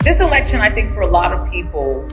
This election, I think, for a lot of people,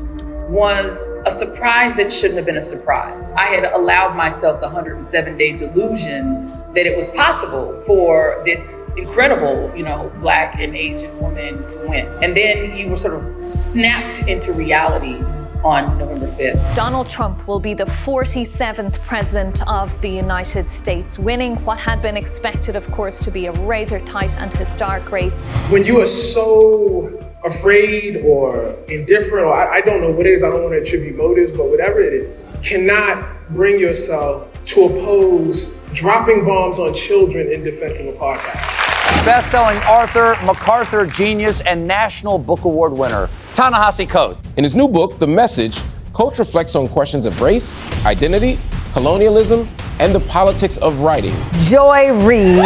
was a surprise that shouldn't have been a surprise. I had allowed myself the 107-day delusion that it was possible for this incredible, Black and Asian woman to win. And then you were sort of snapped into reality on November 5th. Donald Trump will be the 47th president of the United States, winning what had been expected, of course, to be a razor-tight and historic race. When you are so afraid or indifferent, or I don't know what it is, I don't want to attribute motives, but whatever it is, cannot bring yourself to oppose dropping bombs on children in defense of apartheid. Best-selling author, MacArthur Genius, and National Book Award winner, Ta-Nehisi Coates. In his new book, The Message, Coates reflects on questions of race, identity, colonialism, and the politics of writing. Joy Reid,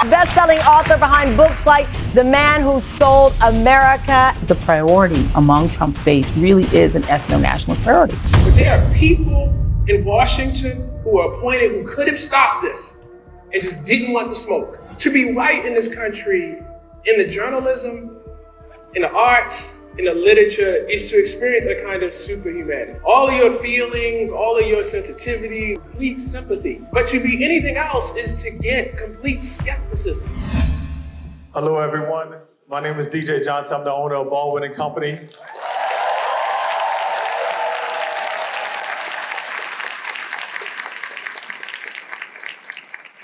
best-selling author behind books like The Man Who Sold America. The priority among Trump's base really is an ethno-nationalist priority. But there are people in Washington who are appointed who could have stopped this and just didn't want the smoke. To be white in this country, in the journalism, in the arts, in the literature, is to experience a kind of superhumanity. All of your feelings, all of your sensitivities, complete sympathy. But to be anything else is to get complete skepticism. Hello, everyone. My name is DJ Johnson. I'm the owner of Baldwin Co.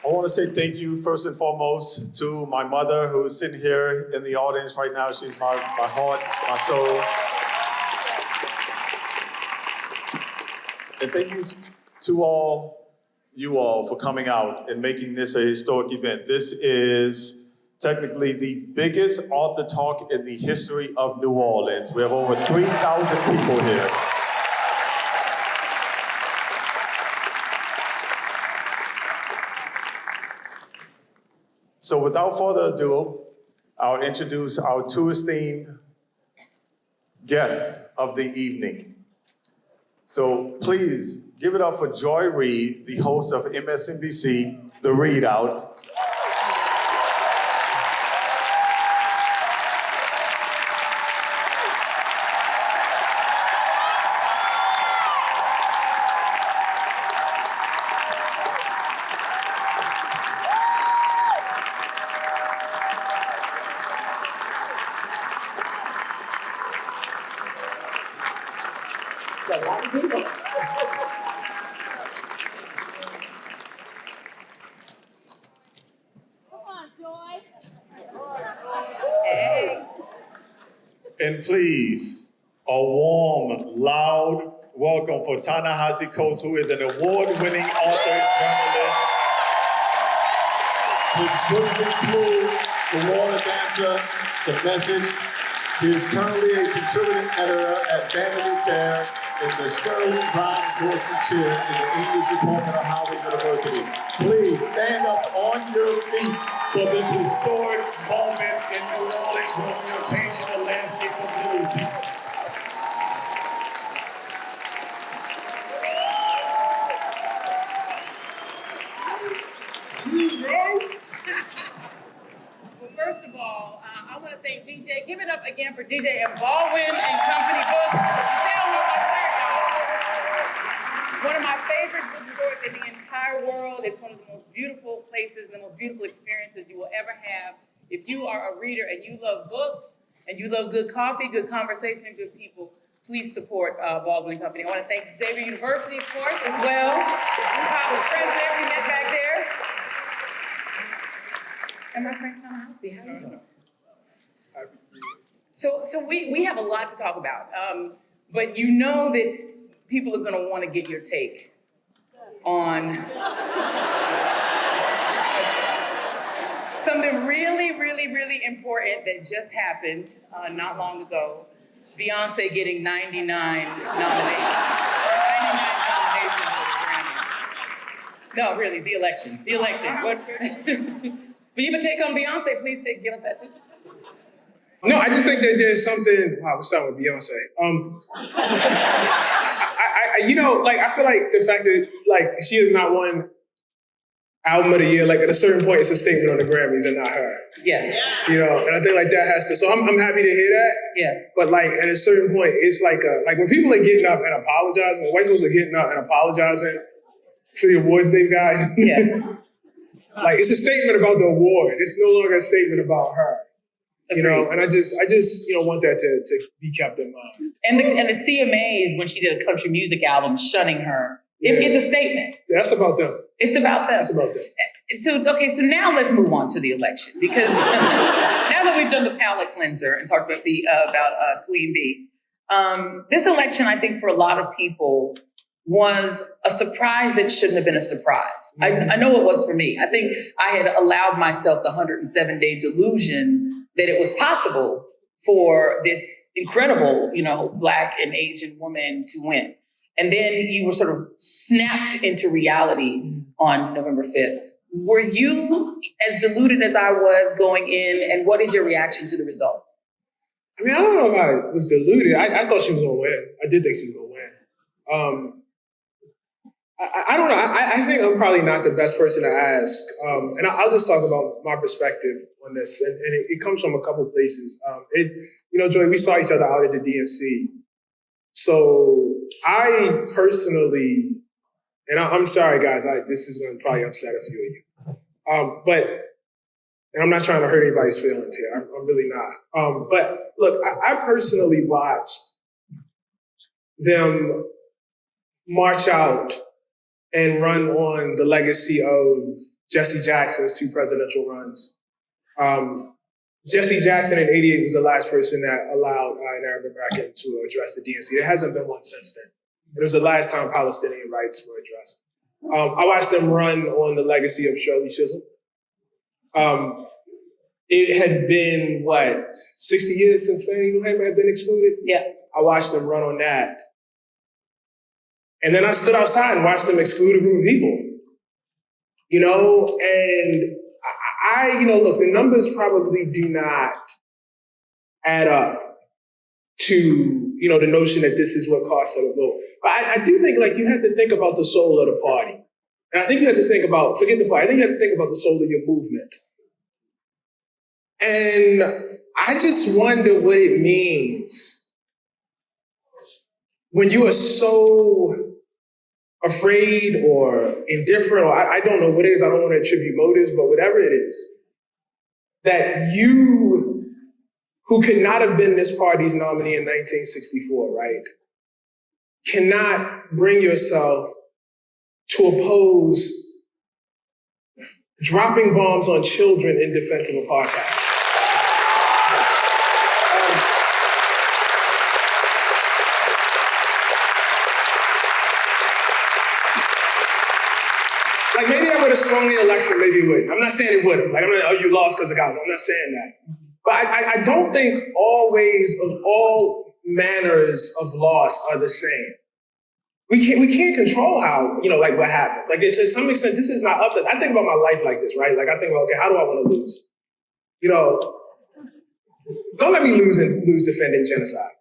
I want to say thank you, first and foremost, to my mother, who is sitting here in the audience right now. She's my heart, my soul. And thank you to you all for coming out and making this a historic event. This is technically the biggest author talk in the history of New Orleans. We have over 3,000 people here. So without further ado, I'll introduce our two esteemed guests of the evening. So please give it up for Joy Reid, the host of MSNBC, The Reid Out. And please, a warm, loud welcome for Ta-Nehisi Coates, who is an award-winning author and journalist. His books include The Water Dancer, The Message. He is currently a contributing editor at Vanity Fair in the Sterling Brown Endorsement Chair in the English Department of Howard University. Please stand up on your feet for this historic moment in New Orleans when we are changing the landscape of literacy. Well, first of all, I want to thank DJ. Give it up again for DJ and Baldwin and Company Books. One of my favorite bookstores in the entire world. It's one of the most beautiful places, the most beautiful experiences you will ever have. If you are a reader and you love books and you love good coffee, good conversation, and good people, please support Baldwin Company. I want to thank Xavier University, of course, as well. The president we met back there. And my friend Ta-Nehisi, how are you doing? So we have a lot to talk about, but you know that people are going to want to get your take on something really, really, really important that just happened not long ago. Beyonce getting 99 nominations. 99 nominations for the Grammy. No, really, the election. But you have a take on Beyonce, please give us that too. No, I just think that there's something. Wow, what's up with Beyonce? I feel like the fact that she is not one. album of the year, like at a certain point, it's a statement on the Grammys and not her. Yes. You know, and I think like that has to, so I'm happy to hear that. Yeah. But like at a certain point, it's like when people are getting up and apologizing, when white folks are getting up and apologizing for the awards they've got, Yes. like it's a statement about the award. It's no longer a statement about her. Agreed. You know, and I just want that to be kept in mind. And the CMAs, when she did a country music album, shunning her, it's a statement. Yeah, that's about them. It's about them. That's about them. So now let's move on to the election, because now that we've done the palate cleanser and talked about Queen Bee, this election, I think for a lot of people, was a surprise that shouldn't have been a surprise. I know it was for me. I think I had allowed myself the 107-day delusion that it was possible for this incredible, Black and Asian woman to win. And then you were sort of snapped into reality on November 5th. Were you as deluded as I was going in, and what is your reaction to the result? I mean, I don't know if I was deluded. I thought she was going to win. I did think she was going to win. I don't know. I think I'm probably not the best person to ask. And I'll just talk about my perspective on this. And it comes from a couple places. Joy, we saw each other out at the DNC. So I personally, and I'm sorry, guys, this is going to probably upset a few of you. And I'm not trying to hurt anybody's feelings here. I'm really not. But look, I personally watched them march out and run on the legacy of Jesse Jackson's 2 presidential runs. Jesse Jackson in '88 was the last person that allowed an Arab American to address the DNC. There hasn't been one since then. It was the last time Palestinian rights were addressed. I watched them run on the legacy of Shirley Chisholm. It had been, 60 years since Fannie Lou Hamer had been excluded? Yeah. I watched them run on that. And then I stood outside and watched them exclude a group of people. And look, the numbers probably do not add up to, the notion that this is what cost her the vote. But I do think, you have to think about the soul of the party. And I think you have to think about, forget the party, I think you have to think about the soul of your movement. And I just wonder what it means when you are so afraid or indifferent, or I don't know what it is, I don't want to attribute motives, but whatever it is, that you, who could not have been this party's nominee in 1964, right, cannot bring yourself to oppose dropping bombs on children in defense of apartheid. Maybe I would have swung the election, maybe it would. I'm not saying it wouldn't. I'm not, you lost because of Gaza. I'm not saying that. But I don't think all ways of all manners of loss are the same. We can't control how, what happens. To some extent, this is not up to us. I think about my life like this, right? I think about, okay, how do I want to lose? Don't let me lose defending genocide.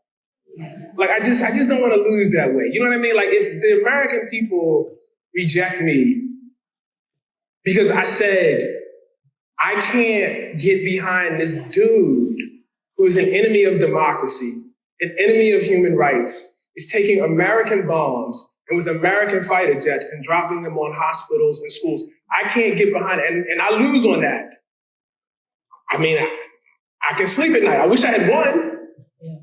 I just don't want to lose that way. You know what I mean? If the American people reject me because I said, I can't get behind this dude who's an enemy of democracy, an enemy of human rights, is taking American bombs and with American fighter jets and dropping them on hospitals and schools. I can't get behind it, and I lose on that. I mean, I can sleep at night. I wish I had won,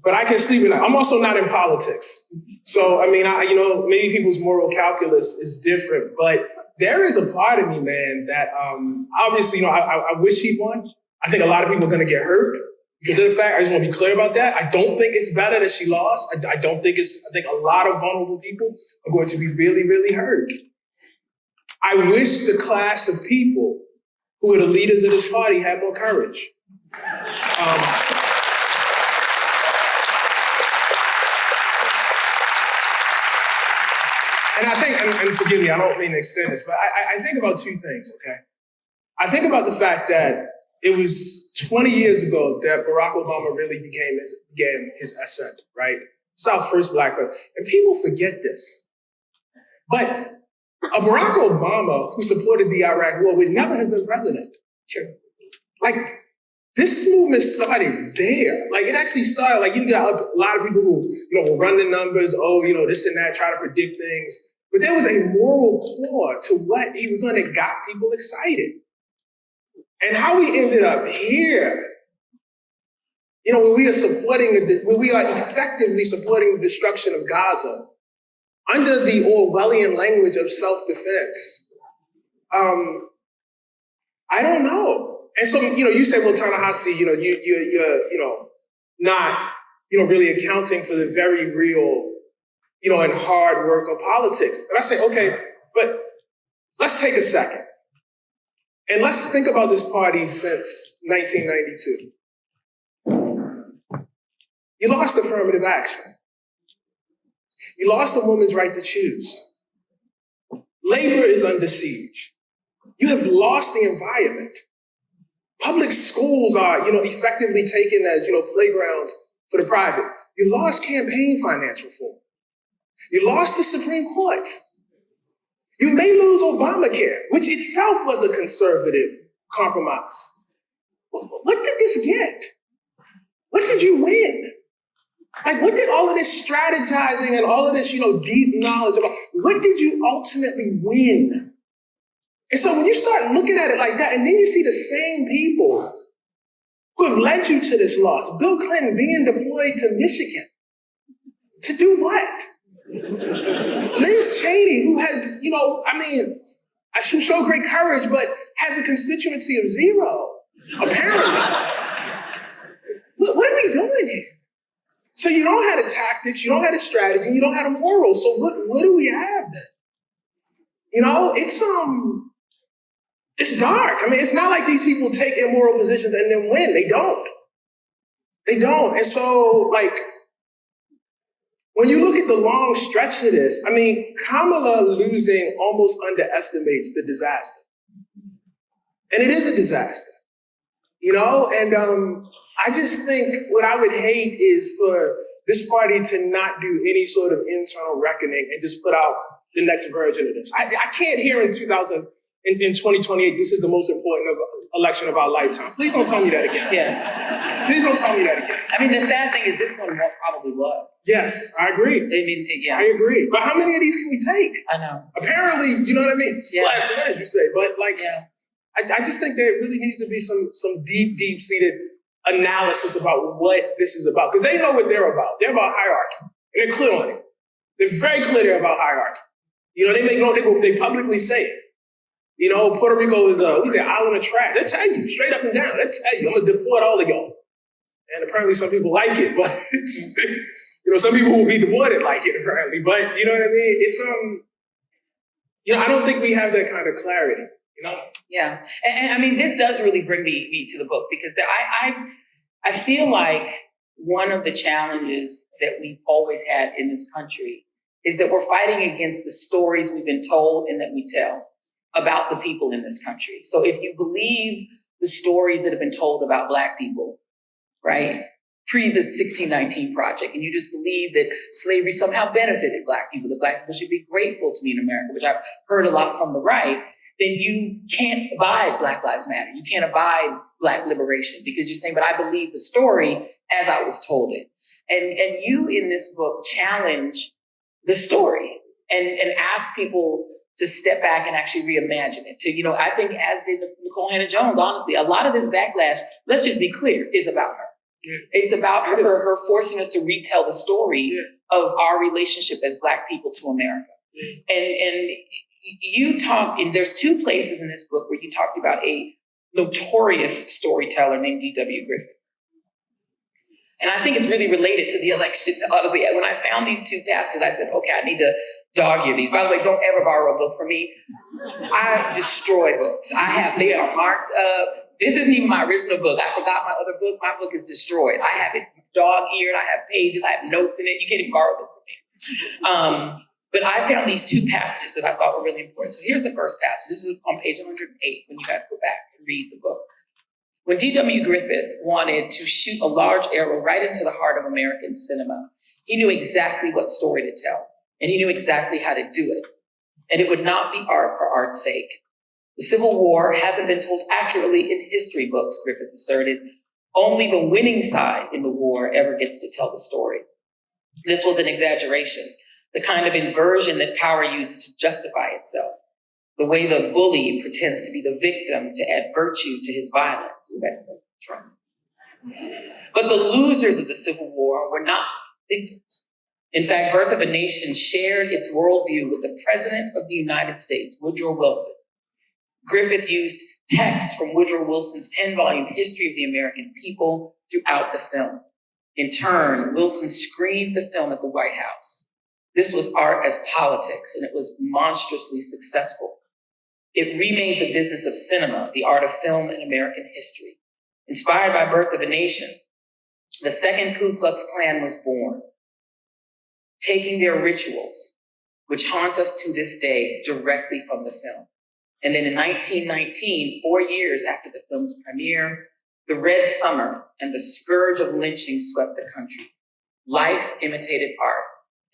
but I can sleep at night. I'm also not in politics. So, maybe people's moral calculus is different, but there is a part of me, man, that obviously, I wish he won. I think a lot of people are going to get hurt because of the fact, I just want to be clear about that. I don't think it's better that she lost. I think a lot of vulnerable people are going to be really, really hurt. I wish the class of people who are the leaders of this party had more courage. And I think, and forgive me, I don't mean to extend this, but I think about 2 things, okay? I think about the fact that it was 20 years ago that Barack Obama really began his ascent, right? It's our first Black president. And people forget this. But A Barack Obama who supported the Iraq war would never have been president. Sure. Like, this movement started there. Like, it actually started, like, you got a lot of people who, will run the numbers, this and that, try to predict things. But there was a moral core to what he was doing that got people excited. And how we ended up here, when we are effectively supporting the destruction of Gaza under the Orwellian language of self-defense, I don't know. And so, you say, well, Ta-Nehisi, you're not, really accounting for the very real, and hard work of politics. And I say, okay, but let's take a second. And let's think about this party since 1992. You lost affirmative action. You lost a woman's right to choose. Labor is under siege. You have lost the environment. Public schools are, effectively taken as, playgrounds for the private. You lost campaign finance reform. You lost the Supreme Court. You may lose Obamacare, which itself was a conservative compromise. What did this get? What did you win? Like, what did all of this strategizing and all of this, deep knowledge about, what did you ultimately win? And so when you start looking at it like that, and then you see the same people who have led you to this loss, Bill Clinton being deployed to Michigan, to do what? Liz Cheney, who has, she showed great courage, but has a constituency of 0, apparently. What are we doing here? So you don't have the tactics, you don't have the strategy, you don't have the morals. So what do we have then? It's dark. It's not like these people take immoral positions and then win. They don't. And so, when you look at the long stretch of this, Kamala losing almost underestimates the disaster. And it is a disaster, and I just think what I would hate is for this party to not do any sort of internal reckoning and just put out the next version of this. I can't hear in 2028, this is the most important election of our lifetime. Please don't tell me that again. Yeah. Please don't tell me that again. The sad thing is this one probably was. Yes, I agree. Yeah. I agree. But how many of these can we take? I know. Apparently, you know what I mean? It's Yeah. last minute, you say. But yeah. I just think there really needs to be some deep-seated analysis about what this is about. Because they know what they're about. They're about hierarchy. And they're clear on it. They're very clear they're about hierarchy. They publicly say it. Puerto Rico is an island of trash. They tell you straight up and down. They tell you, I'm gonna deport all of y'all. And apparently some people like it, but it's, some people will be deported like it apparently. But you know what I mean? It's I don't think we have that kind of clarity. Yeah, and this does really bring me to the book because I feel like one of the challenges that we've always had in this country is that we're fighting against the stories we've been told and that we tell about the people in this country. So if you believe the stories that have been told about Black people, right, pre the 1619 Project, and you just believe that slavery somehow benefited Black people, that Black people should be grateful to be in America, which I've heard a lot from the right, then you can't abide Black Lives Matter. You can't abide Black liberation because you're saying, but I believe the story as I was told it. And you in this book challenge the story and ask people to step back and actually reimagine it. I think as did Nicole Hannah-Jones, honestly, a lot of this backlash, let's just be clear, is about her. Yeah. It's about her forcing us to retell the story of our relationship as Black people to America. Yeah. And you talk, and there's 2 places in this book where you talked about a notorious storyteller named D.W. Griffith. And I think it's really related to the election. Honestly, when I found these 2 passages, I said, okay, I need to dog ear these. By the way, don't ever borrow a book from me. I destroy books. They are marked up. This isn't even my original book. I forgot my other book. My book is destroyed. I have it dog-eared. I have pages. I have notes in it. You can't even borrow this from me. But I found these 2 passages that I thought were really important. So here's the first passage. This is on page 108 when you guys go back and read the book. When D.W. Griffith wanted to shoot a large arrow right into the heart of American cinema, he knew exactly what story to tell, and he knew exactly how to do it. and it would not be art for art's sake. The Civil War hasn't been told accurately in history books, Griffith asserted. Only the winning side in the war ever gets to tell the story. This was an exaggeration, the kind of inversion that power uses to justify itself. The way the bully pretends to be the victim to add virtue to his violence. Ooh, that's Trump. But the losers of the Civil War were not victims. In fact, Birth of a Nation shared its worldview with the President of the United States, Woodrow Wilson. Griffith used texts from Woodrow Wilson's 10-volume History of the American People throughout the film. In turn, Wilson screened the film at the White House. This was art as politics, and it was monstrously successful. It remade the business of cinema, the art of film in American history. Inspired by Birth of a Nation, the second Ku Klux Klan was born, taking their rituals, which haunt us to this day, directly from the film. And then in 1919, 4 years after the film's premiere, the Red Summer and the scourge of lynching swept the country. Life imitated art,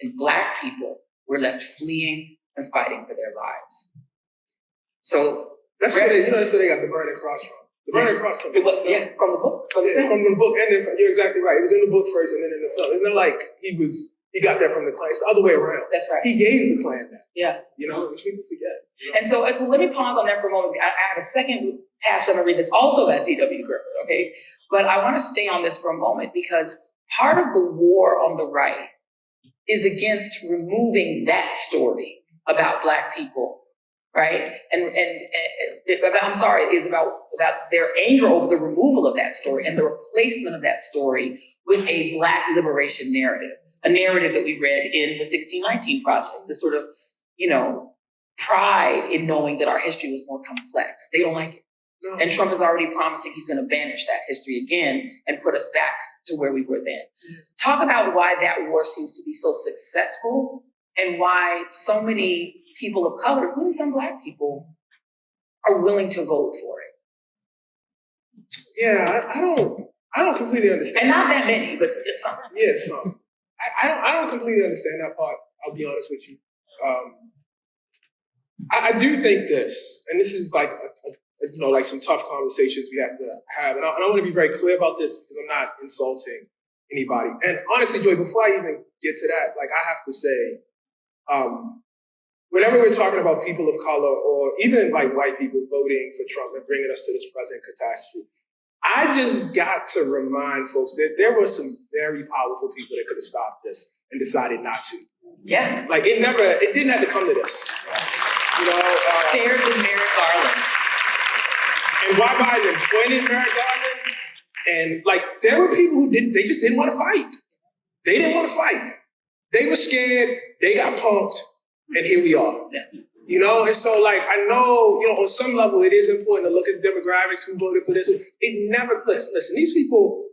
and Black people were left fleeing and fighting for their lives. So that's where they got the Burning Cross from. The Burning Cross comes from the film. Yeah, from the book. From the book, and then you're exactly right. It was in the book first, and then in the film. It's not like he got that from the Klan. It's the other way around. That's right. He gave the Klan that. Yeah. Which people forget. And so let me pause on that for a moment. I have a second passage I'm going to read that's also about D.W. Griffith, okay? But I want to stay on this for a moment because part of the war on the right is against removing that story about Black people, right? Is about their anger over the removal of that story and the replacement of that story with a Black liberation narrative, a narrative that we read in the 1619 Project, the sort of, pride in knowing that our history was more complex. They don't like it. No. And Trump is already promising he's going to banish that history again and put us back to where we were then. Talk about why that war seems to be so successful and why so many people of color, including some Black people, are willing to vote for it. Yeah, I don't completely understand. And not that many, but some. Yeah, some. I don't completely understand that part. I'll be honest with you. I do think this, and this is like like some tough conversations we have to have, and I want to be very clear about this because I'm not insulting anybody. And honestly, Joy, before I even get to that, I have to say, whenever we're talking about people of color or even white people voting for Trump and bringing us to this present catastrophe, I just got to remind folks that there were some very powerful people that could have stopped this and decided not to. Yeah. It didn't have to come to this. Stairs and Merrick Garland. And why Biden appointed Merrick Garland. And there were people who they just didn't want to fight. They didn't want to fight. They were scared. They got punked. And here we are. Yeah. And so I know, on some level it is important to look at the demographics who voted for this. It never, listen, these people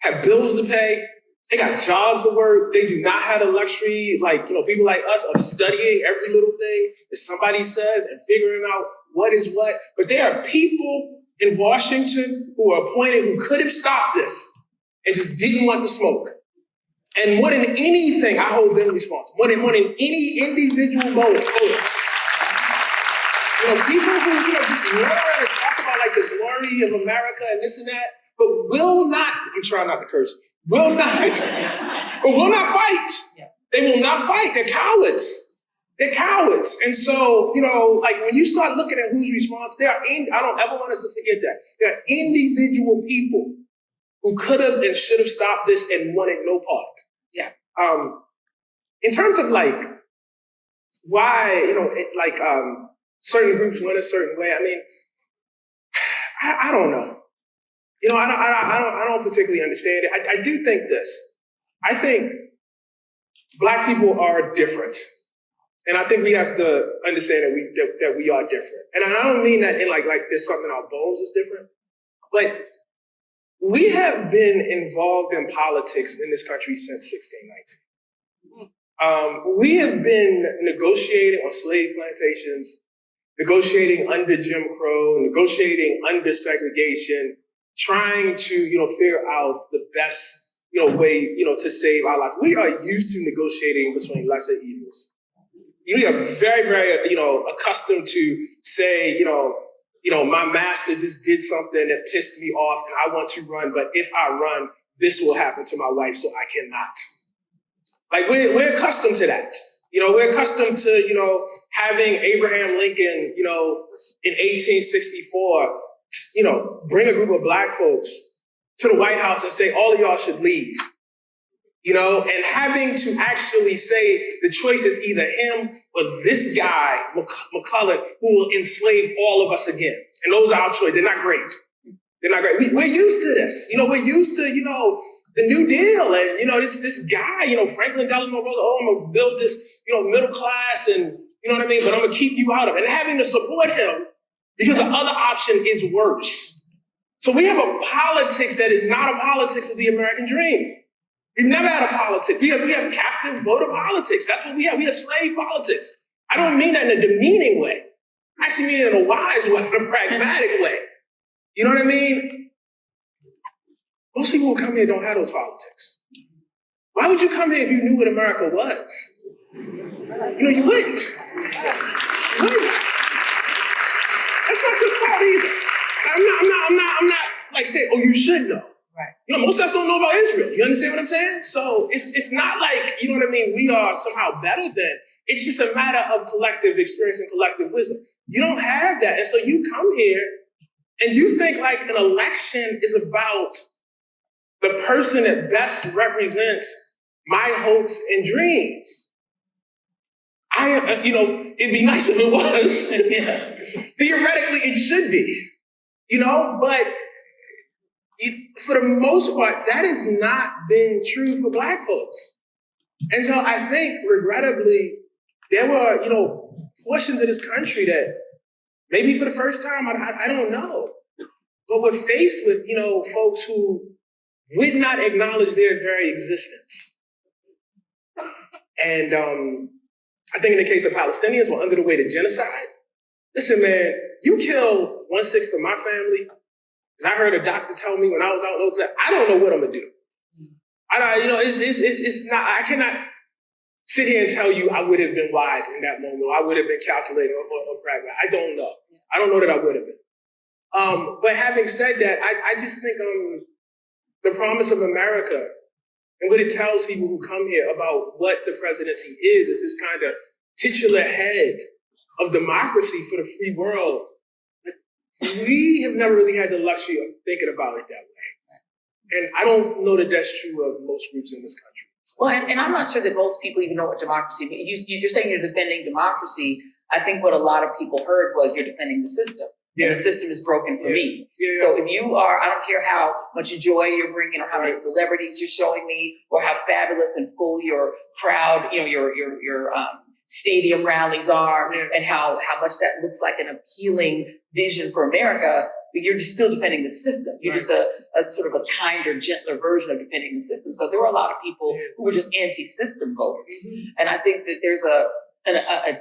have bills to pay. They got jobs to work. They do not have the luxury, people like us, of studying every little thing that somebody says and figuring out what is what. But there are people in Washington who are appointed who could have stopped this and just didn't want the smoke. And more than anything, I hold them responsible. More than any individual voter. People who just run around and talk about the glory of America and this and that, but will not, I'm trying not to curse, will not fight. Yeah. They will not fight. They're cowards. And so, when you start looking at who's responsible, I don't ever want us to forget that. There are individual people who could have and should have stopped this and wanted no part. Yeah. In terms of why, certain groups went a certain way, I don't know. I don't particularly understand it. I do think this. I think Black people are different. And I think we have to understand that we are different. And I don't mean that in there's something in our bones is different. But we have been involved in politics in this country since 1619. We have been negotiating on slave plantations, negotiating under Jim Crow, negotiating under segregation, trying to, figure out the best, way, to save our lives. We are used to negotiating between lesser evils. We are very, very, accustomed to say, my master just did something that pissed me off and I want to run, but if I run, this will happen to my wife, so I cannot. Like, we're accustomed to that. We're accustomed to, having Abraham Lincoln, in 1864, bring a group of Black folks to the White House and say, all of y'all should leave. And having to actually say the choice is either him or this guy, McClellan, who will enslave all of us again. And those are our choices. They're not great. They're not great. We're used to this. We're used to, the New Deal and, this guy, Franklin Delano Roosevelt, I'm going to build this, middle class and, but I'm going to keep you out of it. And having to support him because the other option is worse. So we have a politics that is not a politics of the American dream. We've never had a politics. We have captive voter politics. That's what we have. We have slave politics. I don't mean that in a demeaning way. I actually mean it in a wise way, in a pragmatic way. You know what I mean? Most people who come here don't have those politics. Why would you come here if you knew what America was? You wouldn't. That's not your fault either. I'm not like saying, oh, you should know. Right. Most of us don't know about Israel. You understand what I'm saying? So it's not like, we are somehow better than. It's just a matter of collective experience and collective wisdom. You don't have that. And so you come here and you think like an election is about the person that best represents my hopes and dreams. It'd be nice if it was. Theoretically, it should be, but for the most part, that has not been true for Black folks. And so I think, regrettably, there were, portions of this country that maybe for the first time, I don't know, but we're faced with, folks who would not acknowledge their very existence. And I think in the case of Palestinians, we're under the weight of genocide. Listen, man, you kill 1/6 of my family. Because I heard a doctor tell me when I was out in Oak Cliff, I don't know what I'm gonna do. It's not. I cannot sit here and tell you I would have been wise in that moment. Or I would have been calculating or pragmatic. I don't know. I don't know that I would have been. But having said that, I just think the promise of America and what it tells people who come here about what the presidency is this kind of titular head of democracy for the free world. We have never really had the luxury of thinking about it that way. And I don't know that that's true of most groups in this country. Well, and I'm not sure that most people even know what democracy means. You're saying you're defending democracy. I think what a lot of people heard was you're defending the system. Yeah. And the system is broken for me. Yeah. So if you are, I don't care how much joy you're bringing or how many celebrities you're showing me or how fabulous and full your crowd, your stadium rallies are and how much that looks like an appealing vision for America, but you're just still defending the system. You're just a sort of a kinder, gentler version of defending the system. So there were a lot of people who were just anti-system voters. And I think that there's a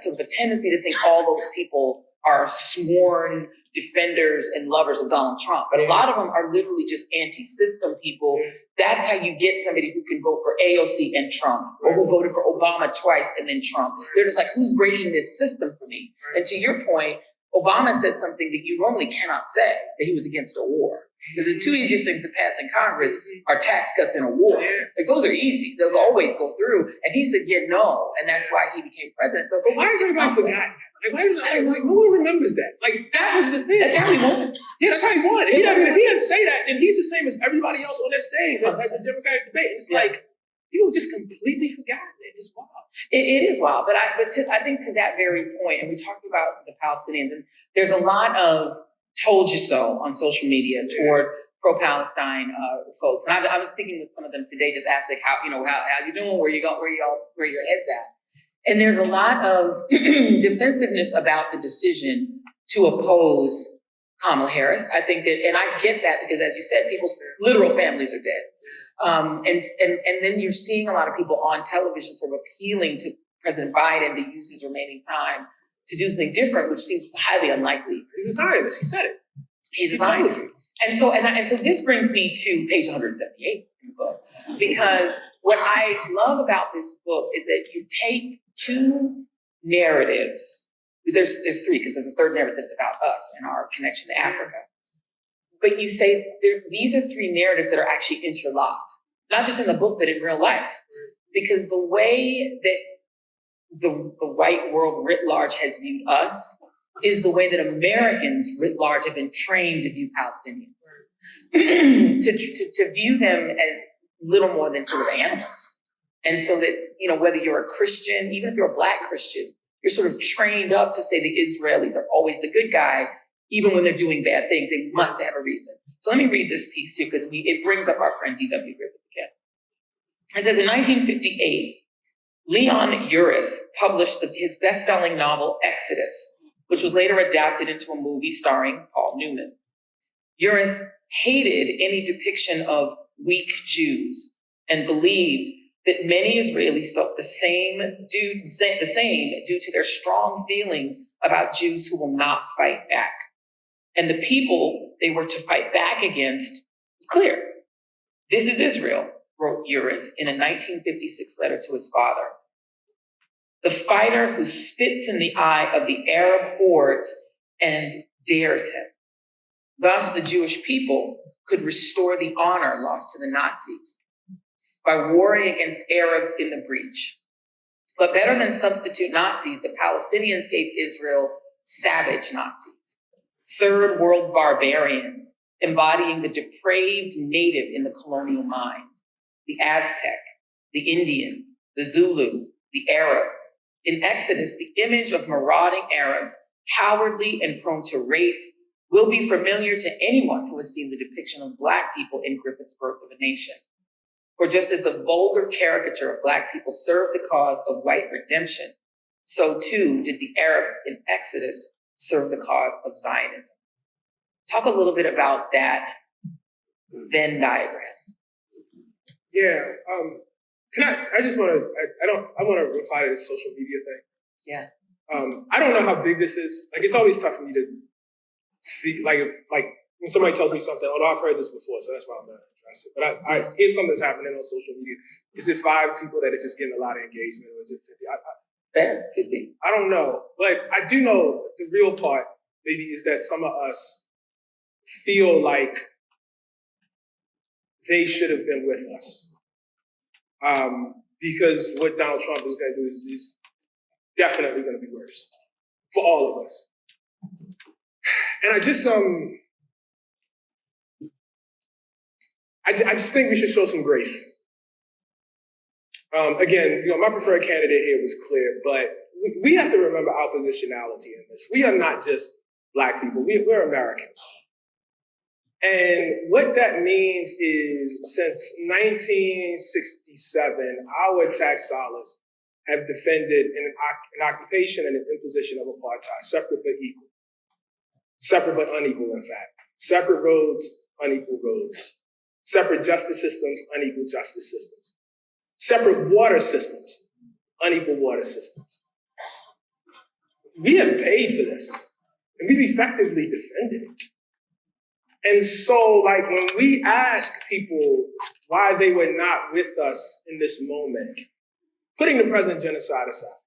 sort of a tendency to think all those people are sworn defenders and lovers of Donald Trump. But a lot of them are literally just anti-system people. That's how you get somebody who can vote for AOC and Trump, or who voted for Obama twice and then Trump. They're just like, who's breaking this system for me? And to your point, Obama said something that you normally cannot say, that he was against a war. Because the two easiest things to pass in Congress are tax cuts and a war. Like, those are easy. Those always go through. And he said, yeah, no. And that's why he became president. So but why is everybody forgotten? Like, no one remembers that. Like, that was the thing. That's how he won. Yeah, that's how he won. If he didn't say that, then he's the same as everybody else on that stage at the Democratic debate. It's like, people just completely forgotten it. It's wild. It is wild. But I think to that very point, and we talked about the Palestinians, and there's a lot of told you so on social media toward pro-Palestine folks. And I was speaking with some of them today, just asking how you doing, where your head's at. And there's a lot of defensiveness about the decision to oppose Kamala Harris. I think that, and I get that because, as you said, people's literal families are dead. And then you're seeing a lot of people on television sort of appealing to President Biden to use his remaining time to do something different, which seems highly unlikely. He's a Zionist. He said it. He's a Zionist. And so this brings me to page 178 in the book, because what I love about this book is that you take two narratives. There's three, because there's a third narrative that's about us and our connection to Africa. But you say these are three narratives that are actually interlocked, not just in the book, but in real life. Because the way that the white world writ large has viewed us is the way that Americans writ large have been trained to view Palestinians. to view them as little more than sort of animals. And so that, whether you're a Christian, even if you're a Black Christian, you're sort of trained up to say the Israelis are always the good guy, even when they're doing bad things. They must have a reason. So let me read this piece too, because it brings up our friend D.W. Griffith again. It says, in 1958, Leon Uris published his best-selling novel, Exodus, which was later adapted into a movie starring Paul Newman. Uris hated any depiction of weak Jews and believed that many Israelis felt the same due to their strong feelings about Jews who will not fight back. And the people they were to fight back against is clear. This is Israel, wrote Uris in a 1956 letter to his father. The fighter who spits in the eye of the Arab hordes and dares him. Thus, the Jewish people could restore the honor lost to the Nazis by warring against Arabs in the breach. But better than substitute Nazis, the Palestinians gave Israel savage Nazis, third world barbarians, embodying the depraved native in the colonial mind, the Aztec, the Indian, the Zulu, the Arab. In Exodus, the image of marauding Arabs, cowardly and prone to rape, will be familiar to anyone who has seen the depiction of Black people in Griffith's Birth of a Nation. For just as the vulgar caricature of Black people served the cause of white redemption, so too did the Arabs in Exodus serve the cause of Zionism. Talk a little bit about that Venn diagram. Yeah, I want to reply to this social media thing. Yeah. I don't know how big this is. Like, it's always tough for me to see, like when somebody tells me something, I've heard this before, so that's why I'm not address it. But I hear something that's happening on social media. Is it 5 people that are just getting a lot of engagement, or is it 50? Fair, could be. I don't know. But I do know the real part, maybe, is that some of us feel like they should have been with us. Because what Donald Trump is going to do is definitely going to be worse for all of us. And I just think we should show some grace. Again, my preferred candidate here was clear, but we have to remember our positionality in this. We are not just Black people, we're Americans. And what that means is, since 1967, our tax dollars have defended an occupation and an imposition of apartheid, separate but equal. Separate but unequal, in fact. Separate roads, unequal roads. Separate justice systems, unequal justice systems. Separate water systems, unequal water systems. We have paid for this, and we've effectively defended it. And so, when we ask people why they were not with us in this moment, putting the present genocide aside,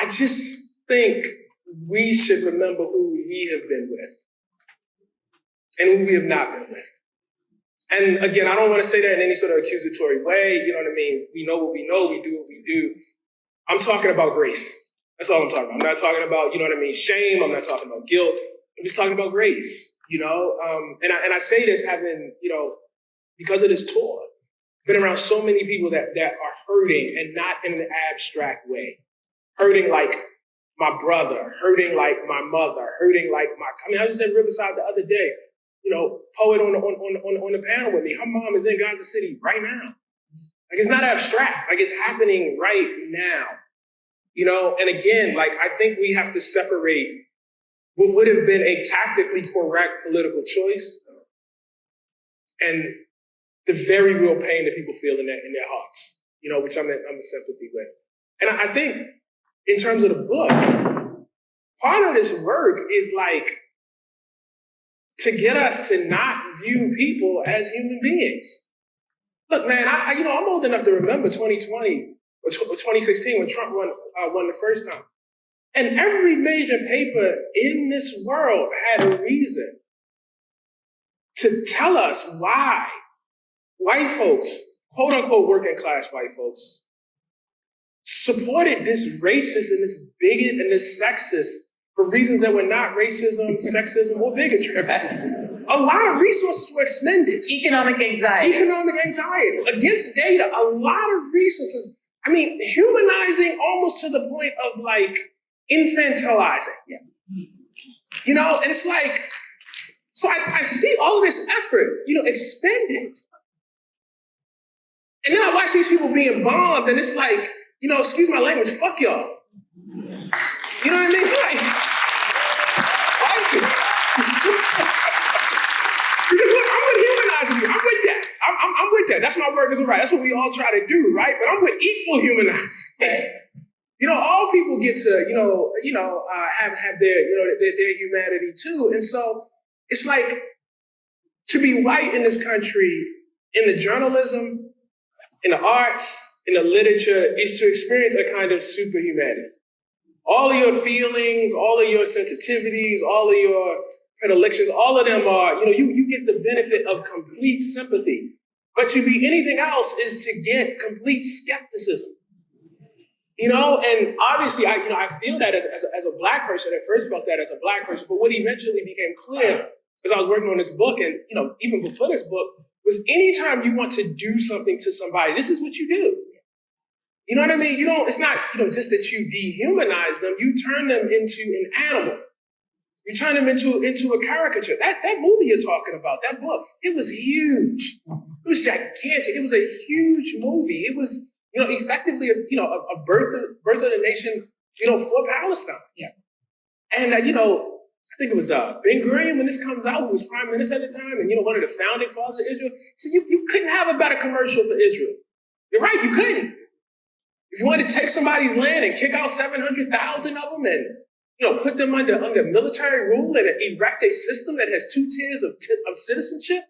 I just think we should remember who we have been with and who we have not been with. And again, I don't want to say that in any sort of accusatory way, you know what I mean? We know what we know, we do what we do. I'm talking about grace. That's all I'm talking about. I'm not talking about, shame. I'm not talking about guilt. I'm just talking about grace, And I say this having, because of this tour, been around so many people that are hurting, and not in an abstract way. Hurting like my brother, hurting like my mother, hurting like I was just at Riverside the other day, poet on the panel with me. Her mom is in Gaza City right now. It's not abstract, it's happening right now. And again, I think we have to separate what would have been a tactically correct political choice and the very real pain that people feel in their hearts, which I'm in sympathy with. And I think in terms of the book, part of this work is to get us to not view people as human beings. Look, man, I'm old enough to remember 2020 or 2016 when Trump won the first time. And every major paper in this world had a reason to tell us why white folks, quote unquote working class white folks, supported this racist and this bigot and this sexist for reasons that were not racism, sexism, or bigotry. A lot of resources were expended. Economic anxiety. Against data, a lot of resources. I mean, humanizing almost to the point of like infantilizing. Yeah. You know, and it's like, so I see all of this effort, expended. And then I watch these people being bombed, and it's like, excuse my language, fuck y'all. You know what I mean? Like, right? Because look, I'm with humanizing you. I'm with that. I'm with that. That's my word is right. That's what we all try to do, right? But I'm with equal humanizing. All people get to, have their humanity too. And so it's like, to be white in this country, in the journalism, in the arts, in the literature, is to experience a kind of superhumanity. All of your feelings, all of your sensitivities, all of your predilections, all of them are, you get the benefit of complete sympathy. But to be anything else is to get complete skepticism. And obviously, I feel that as a Black person. At first felt that as a Black person, but what eventually became clear as I was working on this book, and even before this book, was anytime you want to do something to somebody, this is what you do. You know what I mean? It's not just that you dehumanize them, you turn them into an animal. You turn them into a caricature. That movie you're talking about, that book, it was huge. It was gigantic. It was a huge movie. It was, effectively a birth of the nation, for Palestine. Yeah. And I think it was Ben Gurion, when this comes out, who was prime minister at the time, and one of the founding fathers of Israel, said you couldn't have a better commercial for Israel. You're right, you couldn't. If you wanted to take somebody's land and kick out 700,000 of them and put them under military rule and erect a system that has two tiers of citizenship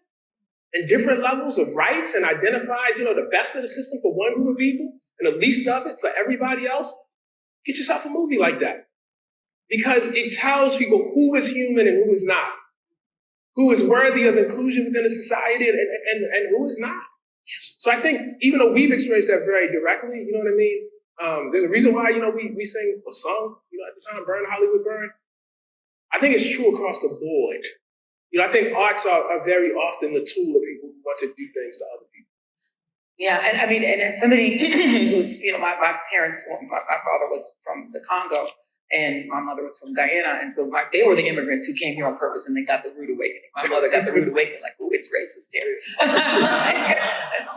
and different levels of rights and identifies, the best of the system for one group of people and the least of it for everybody else, get yourself a movie like that. Because it tells people who is human and who is not, who is worthy of inclusion within a society and who is not. So I think even though we've experienced that very directly, you know what I mean? There's a reason why, we sing a song, at the time, Burn Hollywood Burn. I think it's true across the board. I think arts are very often the tool of people who want to do things to other people. Yeah, and I mean, and as somebody who's, my parents, my father was from the Congo, and my mother was from Guyana, and so they were the immigrants who came here on purpose, and they got the rude awakening. My mother got the rude awakening, like, ooh, it's racist here.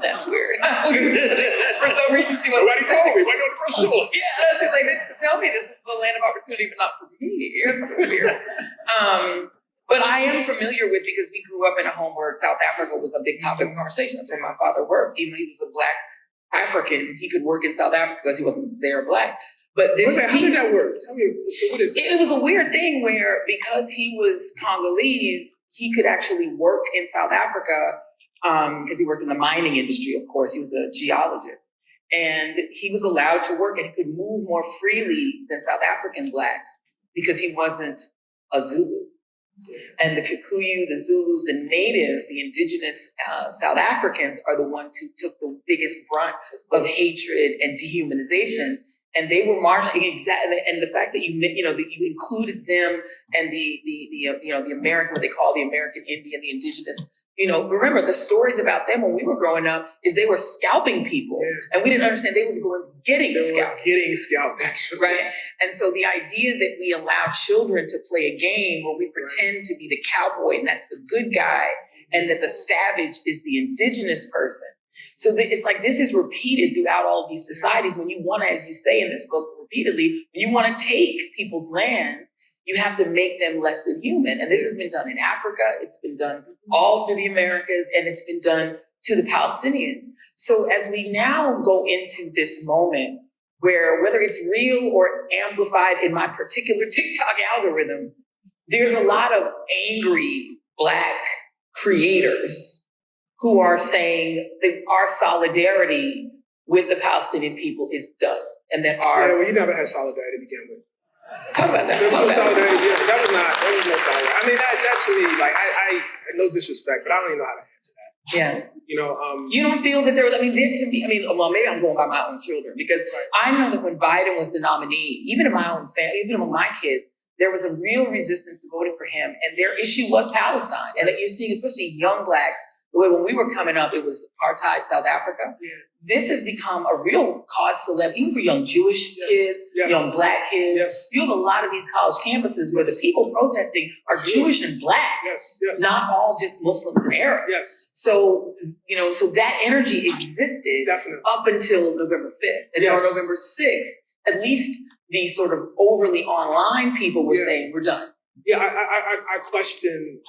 that's weird. For some reason, she was. Nobody told me. Why go to brochure? Yeah, she's like, they didn't tell me this is the land of opportunity, but not for me. It's weird. But I am familiar with, because we grew up in a home where South Africa was a big topic of conversation. That's where my father worked. Even though he was a Black African, he could work in South Africa because he wasn't there Black. But this how did that work? Tell me, so what is that? It was a weird thing where, because he was Congolese, he could actually work in South Africa because he worked in the mining industry, of course. He was a geologist. And he was allowed to work, and he could move more freely than South African Blacks because he wasn't a Zulu. And the Kikuyu, the Zulus, the native, the indigenous South Africans are the ones who took the biggest brunt of hatred and dehumanization. And they were marching exactly, and the fact that you included them and the American, what they call the American Indian, the indigenous. Remember the stories about them when we were growing up is they were scalping people, and we didn't understand they were the ones getting scalped, actually. Right? And so the idea that we allow children to play a game where we pretend to be the cowboy and that's the good guy, and that the savage is the indigenous person. So it's like this is repeated throughout all of these societies. When you want to, as you say in this book repeatedly, when you want to take people's land, you have to make them less than human. And this has been done in Africa. It's been done all through the Americas, and it's been done to the Palestinians. So as we now go into this moment where, whether it's real or amplified in my particular TikTok algorithm, there's a lot of angry Black creators who are saying that our solidarity with the Palestinian people is done. And that Yeah, well, you never had solidarity to begin with. Talk about that. There was no solidarity. Yeah, there was no solidarity. I mean, that to me, like, I no disrespect, but I don't even know how to answer that. Yeah. You know, you don't feel that there was, I mean, there to me, I mean, well, maybe I'm going by my own children, because I know that when Biden was the nominee, even in my own family, even among my kids, there was a real resistance to voting for him. And their issue was Palestine. And that you're seeing, especially young blacks, the way when we were coming up, it was apartheid South Africa. Yeah. This has become a real cause celebre, even for young Jewish kids, young black kids. Yes. You have a lot of these college campuses where the people protesting are Jewish and black, not all just Muslims and Arabs. Yes. So, you know, so that energy existed up until November 5th. And on November 6th, at least these sort of overly online people were saying, we're done. Yeah, I question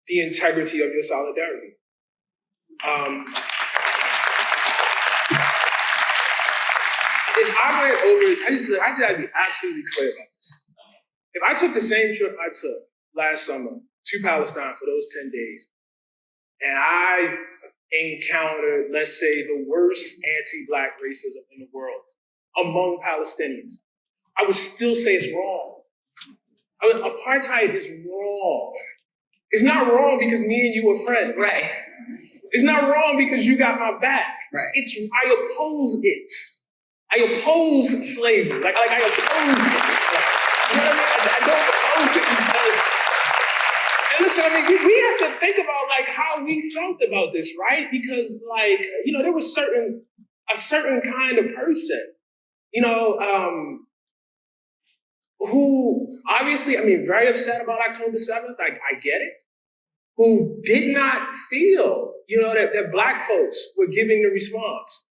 the integrity of your solidarity. If I went over, I just gotta be absolutely clear about this. If I took the same trip I took last summer to Palestine for those 10 days, and I encountered, let's say, the worst anti-black racism in the world among Palestinians, I would still say it's wrong. I mean, apartheid is wrong. It's not wrong because me and you were friends. Right. It's not wrong because you got my back. Right. I oppose it. I oppose slavery. Like I oppose it. You know what I mean? I don't oppose it because. And listen, I mean, we have to think about like how we felt about this, right? Because like, you know, there was a certain kind of person, you know, who obviously, I mean, very upset about October 7th. I get it. Who did not feel, you know, that black folks were giving the response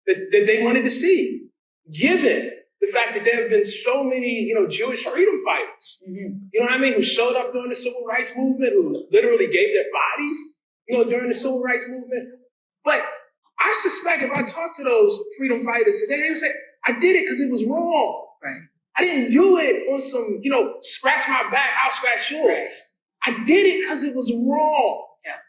that they wanted to see, given the fact that there have been so many, you know, Jewish freedom fighters, you know what I mean, who showed up during the civil rights movement, who literally gave their bodies, you know, during the civil rights movement. But I suspect if I talk to those freedom fighters today, they would say, I did it because it was wrong. Right. I didn't do it on some, you know, scratch my back, I'll scratch yours. Right. I did it because it was wrong. Yeah.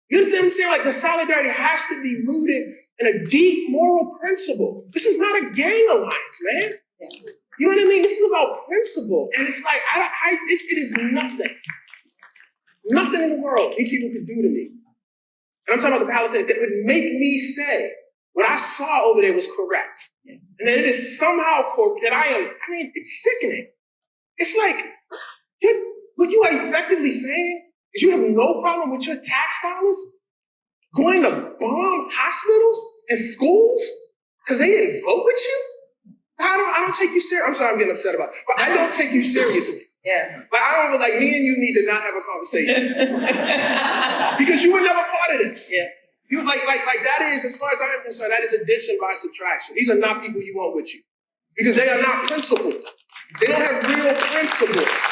You understand what I'm saying? Like the solidarity has to be rooted in a deep moral principle. This is not a gang alliance, man. Yeah. You know what I mean? This is about principle. And it's like, it is nothing. Nothing in the world these people could do to me. And I'm talking about the Palestinians that would make me say what I saw over there was correct. Yeah. And that it is somehow correct, that I mean, it's sickening. It's like, what you are effectively saying is you have no problem with your tax dollars going to bomb hospitals and schools because they didn't vote with you? I don't take you serious. I'm sorry, I'm getting upset about it, but I don't take you seriously. Yeah. Like I don't like me and you need to not have a conversation because you were never part of this. Yeah. You like that is, as far as I'm concerned, that is addition by subtraction. These are not people you want with you because they are not principled. They don't have real principles.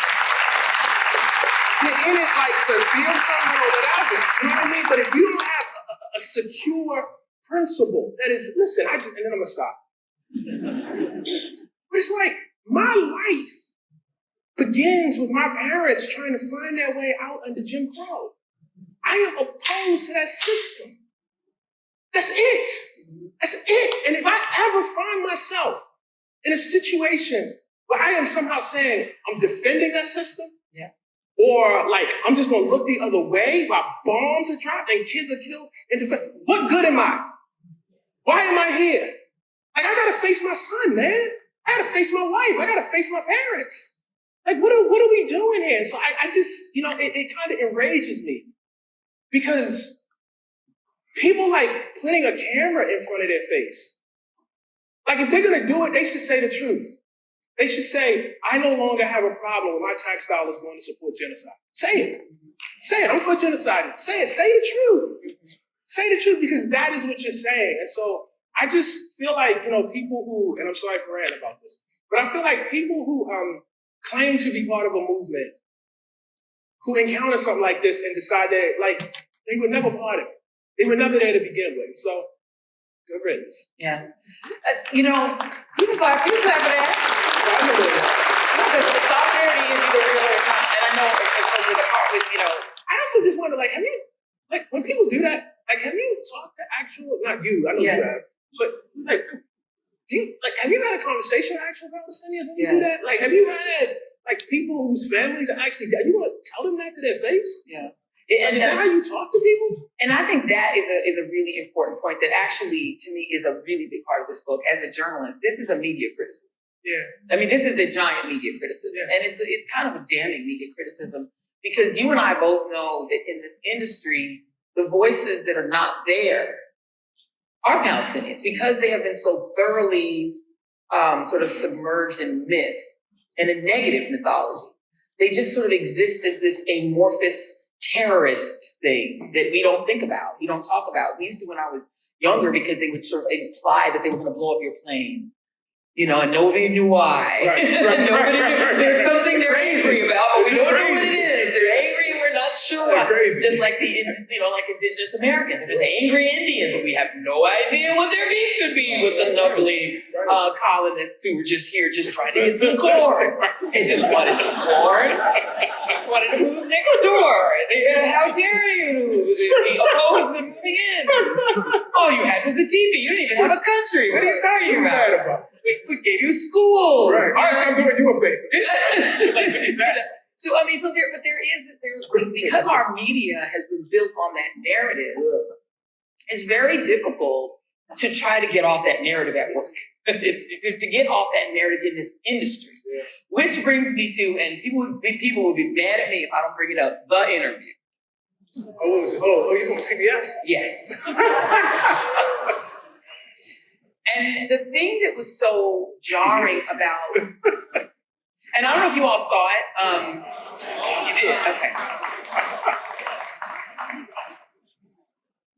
You're in it like to feel something or whatever. You know what I mean? But if you don't have a secure principle that is, listen, and then I'm gonna stop. But it's like my life begins with my parents trying to find their way out under Jim Crow. I am opposed to that system. That's it. That's it. And if I ever find myself in a situation where I am somehow saying I'm defending that system, or like I'm just gonna look the other way while bombs are dropped and kids are killed and what good am I? Why am I here? Like I gotta face my son, man. I gotta face my wife. I gotta face my parents. Like what are we doing here? So I just, you know, it kind of enrages me because people like putting a camera in front of their face. Like if they're gonna do it, they should say the truth. They should say, I no longer have a problem with my tax dollars going to support genocide. Say it. Say it. I'm for genocide. Say it. Say the truth. Say the truth because that is what you're saying. And so I just feel like, you know, people who, and I'm sorry for ranting about this, but I feel like people who claim to be part of a movement, who encounter something like this and decide that, like, they were never part of it. They were never there to begin with. So, good riddance. Yeah. You know, people clap for that. No, the solidarity is either real or not. And I know it's with the part with, you know. I also just wonder, like, have you, like, when people do that, like, have you talked to actual, not you, I know you have, But like, have you had a conversation with actual Palestinians when you do that? Like, have you had like people whose families are actually dead? You want to tell them that to their face? Yeah. And is that how you talk to people? And I think that is a really important point that actually, to me, is a really big part of this book. As a journalist, this is a media criticism. Yeah. I mean, this is the giant media criticism. Yeah. And it's kind of a damning media criticism because you and I both know that in this industry, the voices that are not there are Palestinians because they have been so thoroughly sort of submerged in myth and a negative mythology. They just sort of exist as this amorphous terrorist thing that we don't think about, we don't talk about. We used to when I was younger because they would sort of imply that they were going to blow up your plane. You know, and nobody knew why. Nobody knew. There's something they're angry about, but we don't know what it is. They're angry and we're not sure why. Just like like indigenous Americans. They're just angry Indians, and we have no idea what their beef could be with the nubbly colonists who were just here just trying to get some corn. They just wanted some corn. Just wanted to move next door. How dare you oppose them moving in? All you had was a teepee. You didn't even have a country. What are you talking about? We gave you schools. Right. I'm doing you a favor. So because our media has been built on that narrative, it's very difficult to try to get off that narrative at work. It's to get off that narrative in this industry. Yeah. Which brings me to, and people will be mad at me if I don't bring it up, the interview. Oh, what was it? Oh, you talking CBS? Yes. And the thing that was so jarring about, and I don't know if you all saw it. You did, okay.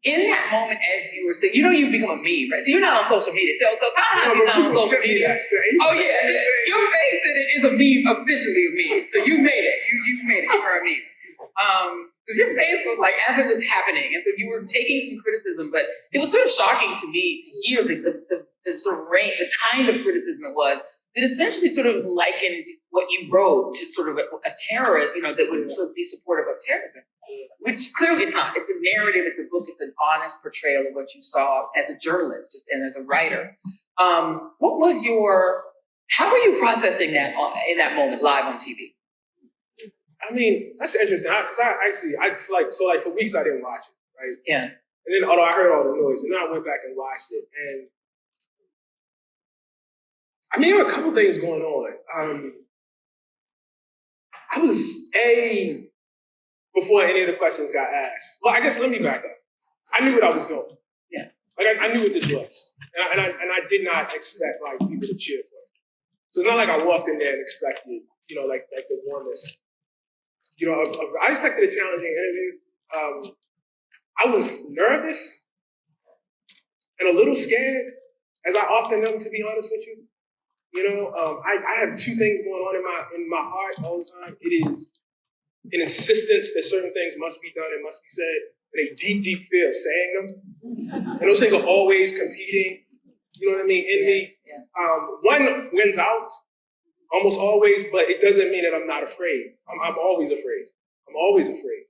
In that moment, as you were saying, you've become a meme, right? So you're not on social media. So Ta-Nehisi's not on social media. Oh yeah, your face in it is a meme, officially a meme. So you made it. You made it. You were a meme. Because your face was like, as it was happening, and so you were taking some criticism, but it was sort of shocking to me to hear the sort of range, the kind of criticism it was, that essentially sort of likened what you wrote to sort of a terrorist, that would sort of be supportive of terrorism, which clearly it's not. It's a narrative, it's a book, it's an honest portrayal of what you saw as a journalist and as a writer. How were you processing that in that moment live on TV? I mean, that's interesting because for weeks I didn't watch it, right? Yeah. And then, although I heard all the noise, and then I went back and watched it, and I mean, there were a couple things going on. I was before any of the questions got asked. Well, I guess let me back up. I knew what I was doing. Yeah. Like I knew what this was, and I did not expect like people to cheer for it. So it's not like I walked in there and expected, like the warmest. I expected a challenging interview. I was nervous and a little scared, as I often am, to be honest with you. I have two things going on in my heart all the time. It is an insistence that certain things must be done and must be said, and a deep, deep fear of saying them. And those things are always competing, in me. Yeah. One wins out. Almost always, but it doesn't mean that I'm not afraid. I'm always afraid. I'm always afraid.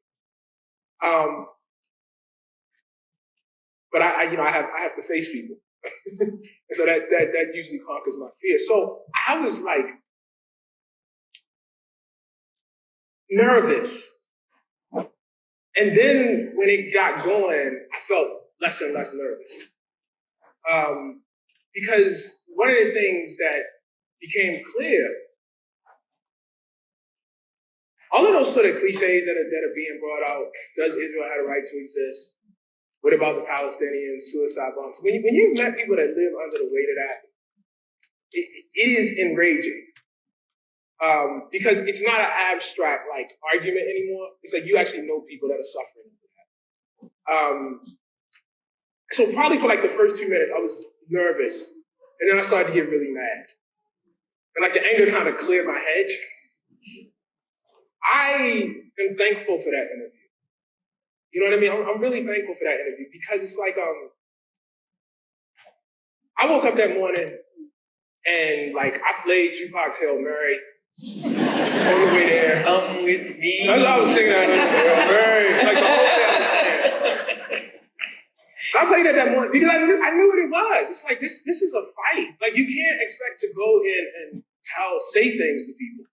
But I have to face people, and so that usually conquers my fear. So I was like nervous, and then when it got going, I felt less and less nervous, because one of the things that became clear. All of those sort of cliches that are being brought out, does Israel have a right to exist? What about the Palestinians, suicide bombs? When you've met people that live under the weight of that, it is enraging. Because it's not an abstract argument anymore. It's like you actually know people that are suffering from that. So probably for the first 2 minutes, I was nervous. And then I started to get really mad. And the anger kind of cleared my head. I am thankful for that interview. You know what I mean? I'm really thankful for that interview because it's I woke up that morning and I played Tupac's Hail Mary on the way there. Come with me. That's what I was singing that Hail Mary. The whole thing I was I played it that morning because I knew what it was. It's like, this is a fight. Like, you can't expect to go in and say things to people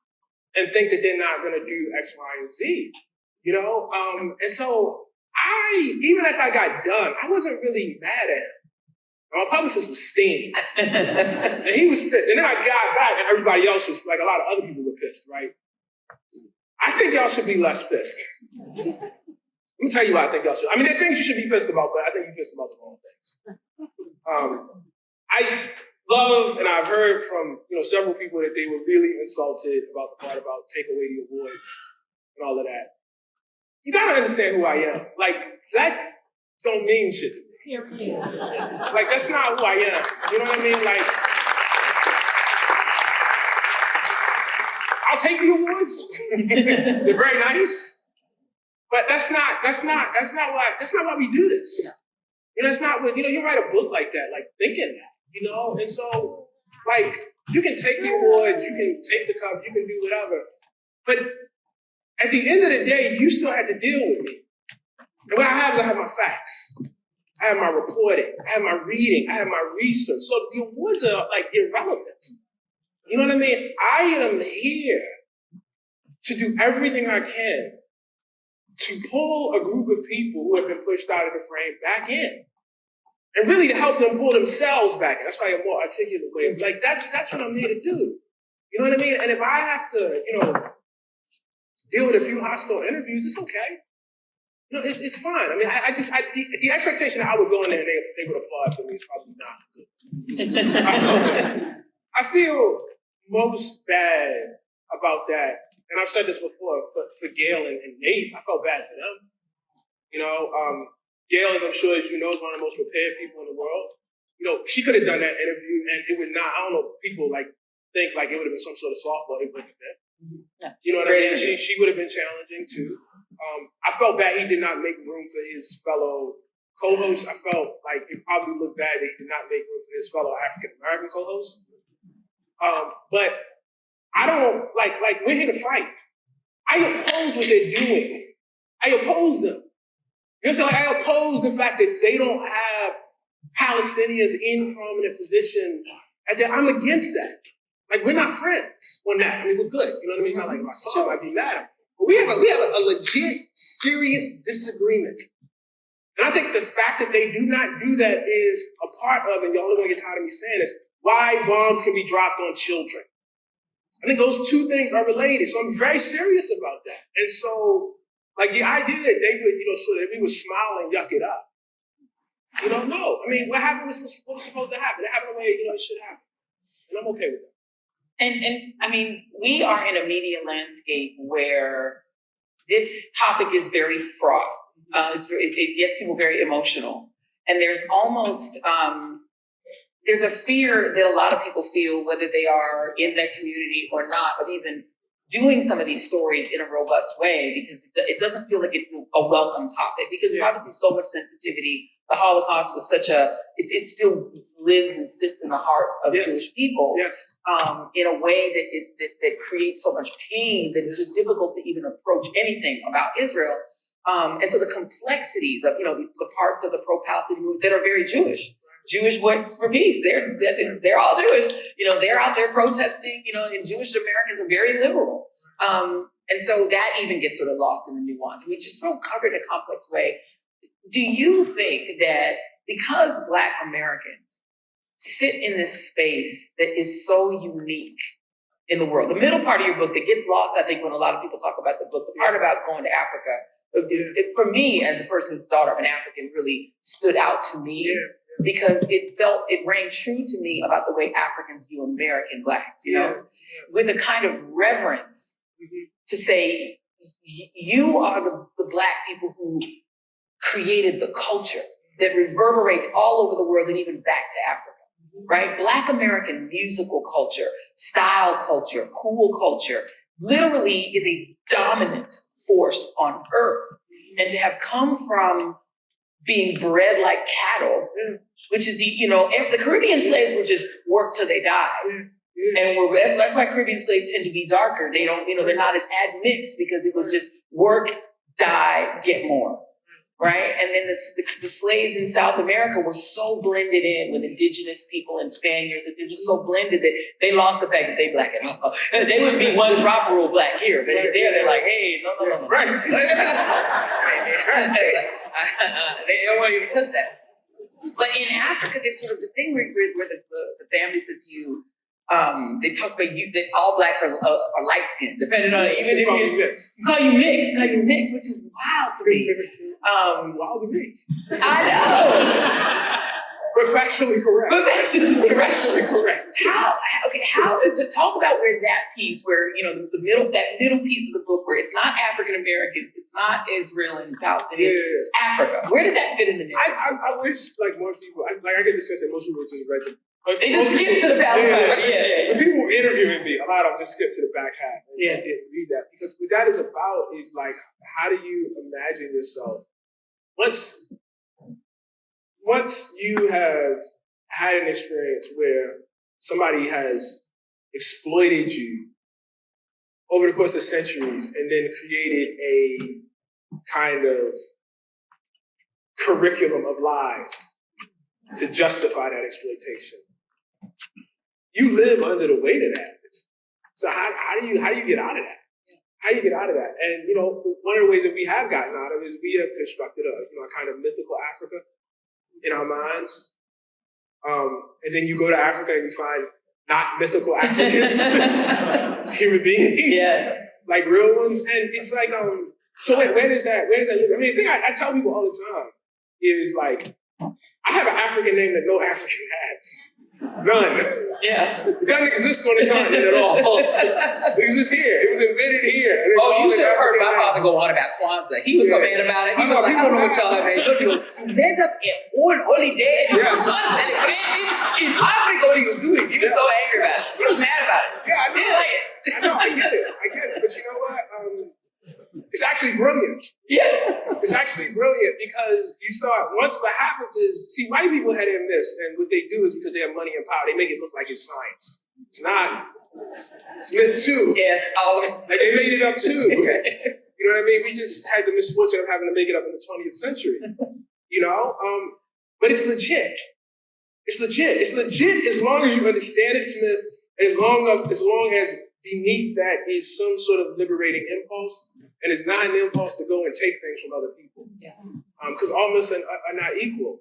and think that they're not going to do X, Y, and Z, you know? And so even after I got done, I wasn't really mad at him. My publicist was steamed. And he was pissed. And then I got back and everybody else was, like, a lot of other people were pissed, right? I think y'all should be less pissed. Let me tell you why I think y'all should. I mean, there are things you should be pissed about, but I think you're pissed about the wrong things. I love, and I've heard from several people that they were really insulted about the part about take away the awards and all of that. You gotta understand who I am. Like, that don't mean shit to me. Like, that's not who I am. You know what I mean? Like, I'll take the awards. They're very nice. But that's not why we do this. That's not what, you write a book like that, like thinking that, And so, like, you can take the awards, you can take the cup, you can do whatever. But at the end of the day, you still had to deal with me. And what I have is my facts. I have my reporting. I have my reading. I have my research. So the awards are, like, irrelevant. You know what I mean? I am here to do everything I can to pull a group of people who have been pushed out of the frame back in. And really to help them pull themselves back in. That's why I'm more articulate way. Like, that's what I'm here to do. You know what I mean? And if I have to, deal with a few hostile interviews, it's okay. It's fine. I mean, the expectation that I would go in there and they would applaud for me is probably not good. I feel most bad about that. And I've said this before, for Gail and Nate, I felt bad for them. Gail, as I'm sure as you know, is one of the most prepared people in the world. She could have done that interview and it would not, I don't know, people think like it would have been some sort of softball. It wouldn't have been. You know what I mean? She would have been challenging too. I felt bad he did not make room for his fellow co-hosts. I felt like it probably looked bad that he did not make room for his fellow African-American co-hosts. But I don't, like we're here to fight. I oppose what they're doing. I oppose them. I oppose the fact that they don't have Palestinians in prominent positions. I'm against that. Like, we're not friends on that. I mean, we're good. You know what I mean? Not like my son might be mad at me. But we have a legit, serious disagreement. And I think the fact that they do not do that is a part of, and y'all are going to get tired of me saying this, why bombs can be dropped on children. I think those two things are related. So I'm very serious about that. And so, like, the idea that they would, so that we would smile and yuck it up. No. I mean, what happened was what was supposed to happen. It happened the way, it should happen. And I'm okay with that. And I mean, we are in a media landscape where this topic is very fraught. It gets people very emotional. And there's almost, there's a fear that a lot of people feel, whether they are in that community or not, of even doing some of these stories in a robust way, because it doesn't feel like it's a welcome topic, because there's obviously so much sensitivity. The Holocaust was it still lives and sits in the hearts of Jewish people in a way that creates so much pain that it's just difficult to even approach anything about Israel. And so the complexities of, the parts of the pro-Palestinian movement that are very Jewish Voices for Peace, they're all Jewish. They're out there protesting, and Jewish Americans are very liberal. And so that even gets sort of lost in the nuance. We just don't cover it in a complex way. Do you think that because Black Americans sit in this space that is so unique in the world, the middle part of your book that gets lost, I think, when a lot of people talk about the book, the part about going to Africa, for me, as a person who's daughter of an African, really stood out to me because it rang true to me about the way Africans view American Blacks, with a kind of reverence to say, you are the Black people who created the culture that reverberates all over the world and even back to Africa, right? Black American musical culture, style culture, cool culture, literally is a dominant force on earth. And to have come from being bred like cattle, which is the Caribbean slaves were just work till they die. And that's why Caribbean slaves tend to be darker. They don't, they're not as admixed because it was just work, die, get more. right? And then the slaves in South America were so blended in with indigenous people and Spaniards that they're just so blended that they lost the fact that they black at all. They would be one drop rule black here, but there they're like, hey, no. Right. They don't want you to touch that. But in Africa, this sort of the thing where the family says you, they talk about you that all blacks are light skinned, depending on even if you call you mixed, which is wild to me. Wild to me. I know. But factually correct. Factually correct. How to talk about where that piece, where the middle piece of the book, where it's not African Americans, it's not Israel and Palestine, it's Africa. Where does that fit in the narrative? I wish like more people, I get the sense that most people just read the. They just skip to the Palestine. Yeah. The people interviewing me, a lot of them just skip to the back half and didn't read that, because what that is about is like, how do you imagine yourself once you have had an experience where somebody has exploited you over the course of centuries and then created a kind of curriculum of lies to justify that exploitation. You live under the weight of that. So how do you get out of that? How do you get out of that? And one of the ways that we have gotten out of it is we have constructed a kind of mythical Africa in our minds. And then you go to Africa and you find not mythical Africans, human beings, like real ones. And it's like, so where does that live? I mean, the thing I tell people all the time is like, I have an African name that no African has. None. Yeah. It doesn't exist on the continent at all. It exists here. It was invented here. You should have heard my father go on about Kwanzaa. He was so mad about it. He was like, I don't know what y'all have made. You met up at one holiday and your son celebrated in Africa. What are you doing? He was so angry about it. He was mad about it. Yeah, I know. He didn't like it. I know. I get it. But you know what? It's actually brilliant. Yeah. It's actually brilliant because once what happens is, see, white people had in this, and what they do is because they have money and power, they make it look like it's science. It's not. It's myth too. Yes, like they made it up too. You know what I mean? We just had the misfortune of having to make it up in the 20th century. But it's legit. It's legit. It's legit as long as you understand it's myth, and as long as beneath that is some sort of liberating impulse. And it's not an impulse to go and take things from other people. Because all of us are not equal.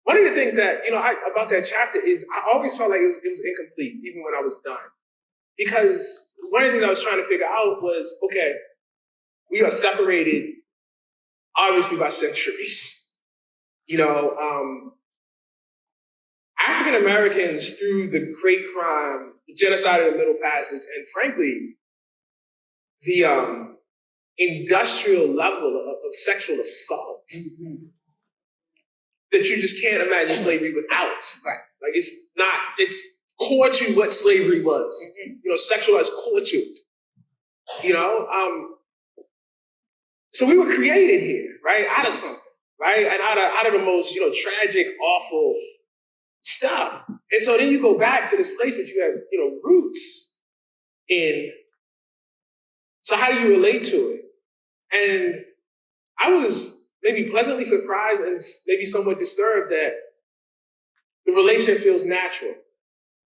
One of the things that, about that chapter is I always felt like it was incomplete, even when I was done. Because one of the things I was trying to figure out was, okay, we are separated, obviously, by centuries. African Americans, through the great crime, the genocide of the Middle Passage, and frankly, the industrial level of sexual assault that you just can't imagine slavery without. Right. Like it's core to what slavery was. Sexualized courtship. So we were created here, right, out of something, right, and out of the most tragic, awful stuff. And so then you go back to this place that you have roots in. So how do you relate to it? And I was maybe pleasantly surprised and maybe somewhat disturbed that the relation feels natural,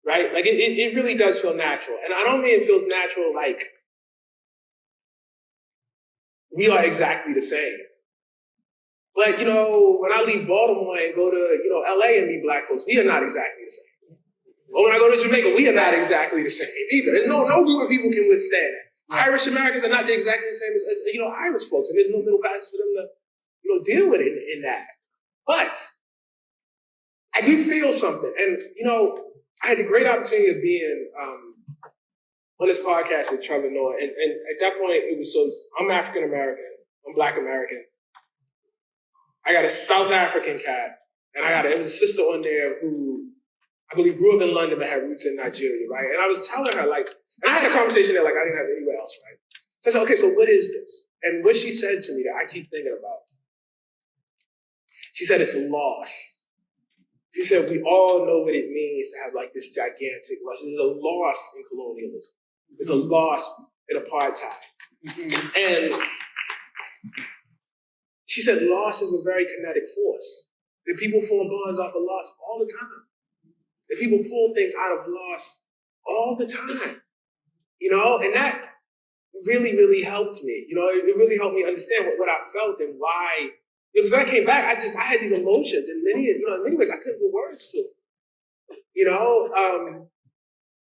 right? Like it really does feel natural. And I don't mean it feels natural like we are exactly the same. But, when I leave Baltimore and go to, LA and meet Black folks, we are not exactly the same. Or when I go to Jamaica, we are not exactly the same either. There's no group of people can withstand that. Irish Americans are not exactly the same as Irish folks, and there's no middle passage for them to deal with in that. But I do feel something, and I had the great opportunity of being on this podcast with Trevor Noah, and at that point it was I'm African American, I'm Black American. I got a South African cat, and it was a sister on there who I believe grew up in London but had roots in Nigeria, right? And I was telling her and I had a conversation there like I didn't have anywhere else, right? So I said, okay, so what is this? And what she said to me that I keep thinking about, she said it's a loss. She said we all know what it means to have like this gigantic loss. There's a loss in colonialism. There's a loss in apartheid. And she said loss is a very kinetic force. That people form bonds off of loss all the time. That people pull things out of loss all the time. And that really, really helped me. It really helped me understand what I felt and why. Because when I came back, I had these emotions, and in many ways I couldn't put words to it.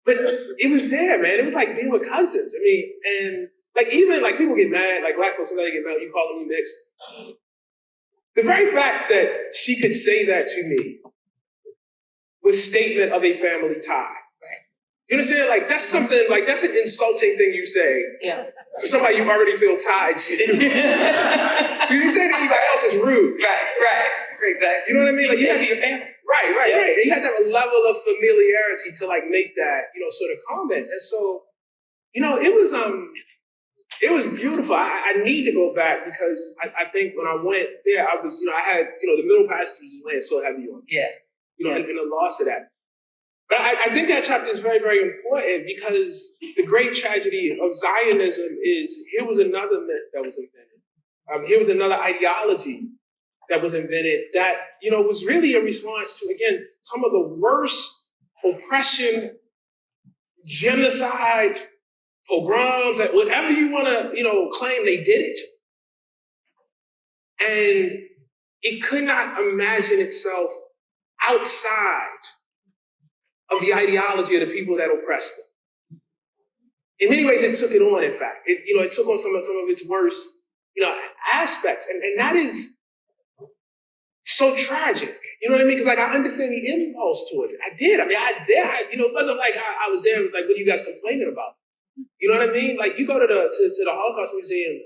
But it was there, man. It was like being with cousins. I mean, and even people get mad, like black folks sometimes they get mad, you call them mixed. The very fact that she could say that to me was statement of a family tie. You understand? That's something, that's an insulting thing you say to somebody you already feel tied to. You say to anybody else is rude. Right, exactly. You know what I mean? You say it to your family. Right. They had to have a level of familiarity to make that, sort of comment. And so, it was beautiful. I need to go back because I think when I went there, I was, I had, the middle passage was laying so heavy on me. And the loss of that. But I think that chapter is very, very important because the great tragedy of Zionism is here was another myth that was invented. Here was another ideology that was invented that, was really a response to, again, some of the worst oppression, genocide, pogroms, whatever you want to, claim, they did it. And it could not imagine itself outside of the ideology of the people that oppressed them. In many ways, it took it on, in fact. It took on some of its worst, aspects. And that is so tragic. You know what I mean? Because I understand the impulse towards it. I did. I mean, it wasn't like I was there and was like, what are you guys complaining about? You know what I mean? You go to the Holocaust Museum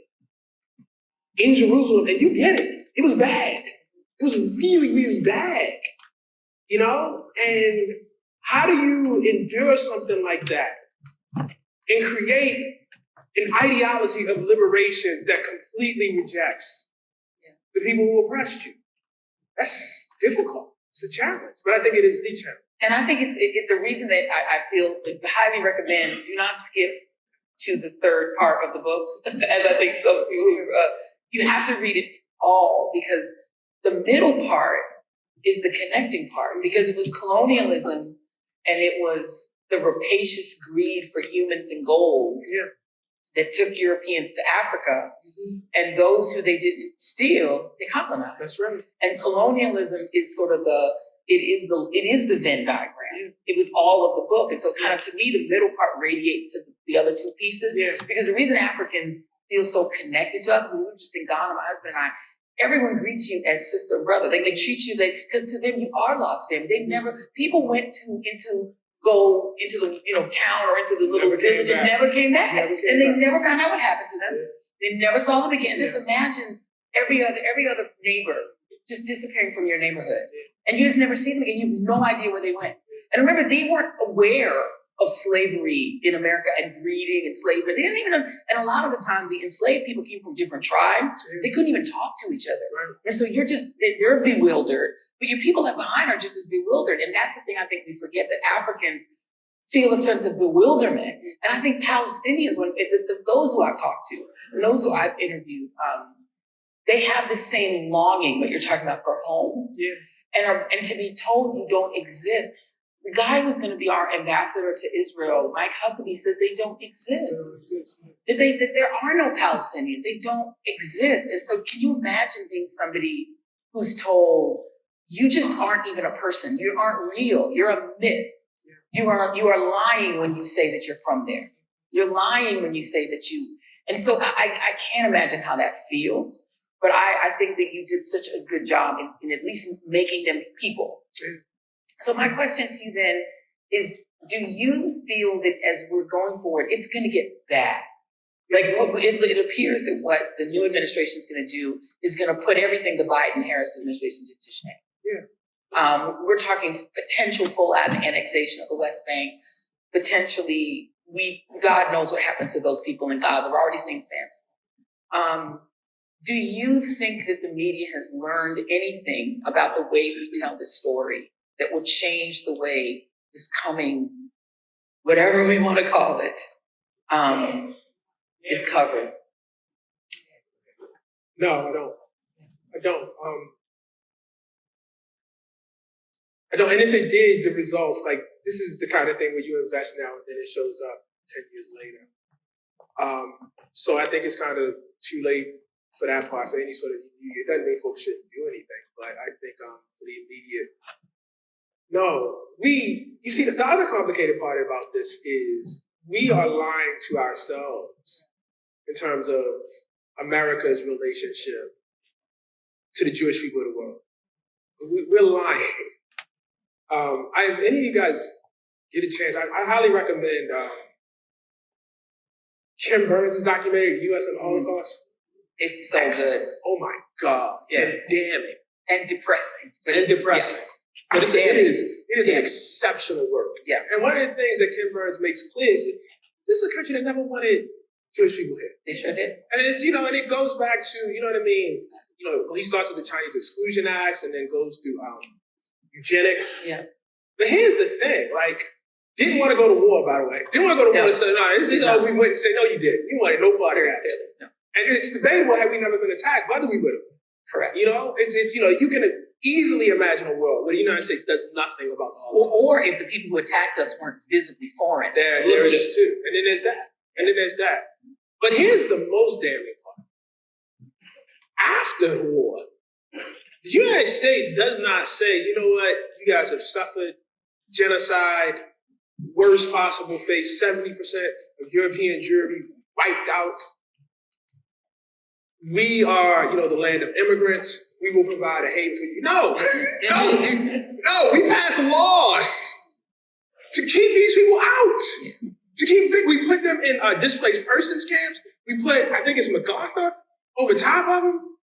in Jerusalem and you get it. It was bad. It was really, really bad. And how do you endure something like that and create an ideology of liberation that completely rejects the people who oppressed you? That's difficult. It's a challenge, but I think it is the challenge. And I think it's the reason that I feel highly recommend do not skip to the third part of the book, as I think some people, you have to read it all because the middle part is the connecting part because it was colonialism and it was the rapacious greed for humans and gold that took Europeans to Africa, and those who they didn't steal, they colonized. That's right. And colonialism is sort of it is the Venn diagram. It was all of the book, and so kind of to me, the middle part radiates to the other two pieces. Because the reason Africans feel so connected to us, when we were just in Ghana, my husband and I, everyone greets you as sister and brother. They treat you because to them you are lost family. People went into the town or into the little village and never came back. And they never found out what happened to them. They never saw them again. Just imagine every other neighbor just disappearing from your neighborhood. And you just never see them again. You have no idea where they went. And remember, they weren't aware of slavery in America and breeding and slavery. They didn't even know, and a lot of the time the enslaved people came from different tribes. They couldn't even talk to each other. And so they're bewildered, but your people left behind are just as bewildered. And that's the thing I think we forget, that Africans feel a sense of bewilderment. And I think Palestinians, those who I've talked to, and those who I've interviewed, they have the same longing that you're talking about for home. And to be told you don't exist. The guy who's going to be our ambassador to Israel, Mike Huckabee, says they don't exist. That there are no Palestinians. They don't exist. And so can you imagine being somebody who's told, you just aren't even a person. You aren't real. You're a myth. You are lying when you say that you're from there. You're lying when you say that you... And so I can't imagine how that feels. But I think that you did such a good job in at least making them people. So my question to you then is, do you feel that as we're going forward, it's going to get bad? It appears that what the new administration is going to do is going to put everything the Biden-Harris administration did to shame. We're talking potential full annexation of the West Bank. Potentially, God knows what happens to those people in Gaza. We're already seeing famine. Do you think that the media has learned anything about the way we tell the story that will change the way this coming, whatever we want to call it, is covered? No, I don't. I don't. And if it did, the results, like, this is the kind of thing where you invest now and then it shows up 10 years later. So I think it's kind of too late for that part, for any sort of immediate. It doesn't mean folks shouldn't do anything, but I think for the immediate, no. You see, the other complicated part about this is we are lying to ourselves in terms of America's relationship to the Jewish people of the world. We're lying. If any of you guys get a chance, I highly recommend Kim Burns' documentary, The U.S. and the Holocaust. It's so good. Oh my God. Yeah. And damning. And depressing. Yes. But it is an exceptional work. Yeah. And one of the things that Kim Burns makes clear is that this is a country that never wanted Jewish people here. They sure did. And it's, and it goes back to, you know what I mean? He starts with the Chinese Exclusion Acts and then goes through eugenics. Yeah. But here's the thing, didn't want to go to war, by the way. Didn't want to go to war and say, no, this is all we went and say, no, you didn't. You wanted no part of that. No. And it's debatable had we never been attacked, whether we would have. Correct. It's you can easily imagine a world where the United States does nothing about the Holocaust. Or if the people who attacked us weren't visibly foreign. There it is too. And then there's that. But here's the most damning part. After the war, the United States does not say, you know what, you guys have suffered genocide, worst possible fate, 70% of European Jewry wiped out. We are, the land of immigrants. We will provide a haven for you. No, we pass laws to keep these people out. We put them in displaced persons camps. We put, I think it's MacArthur, over top of them,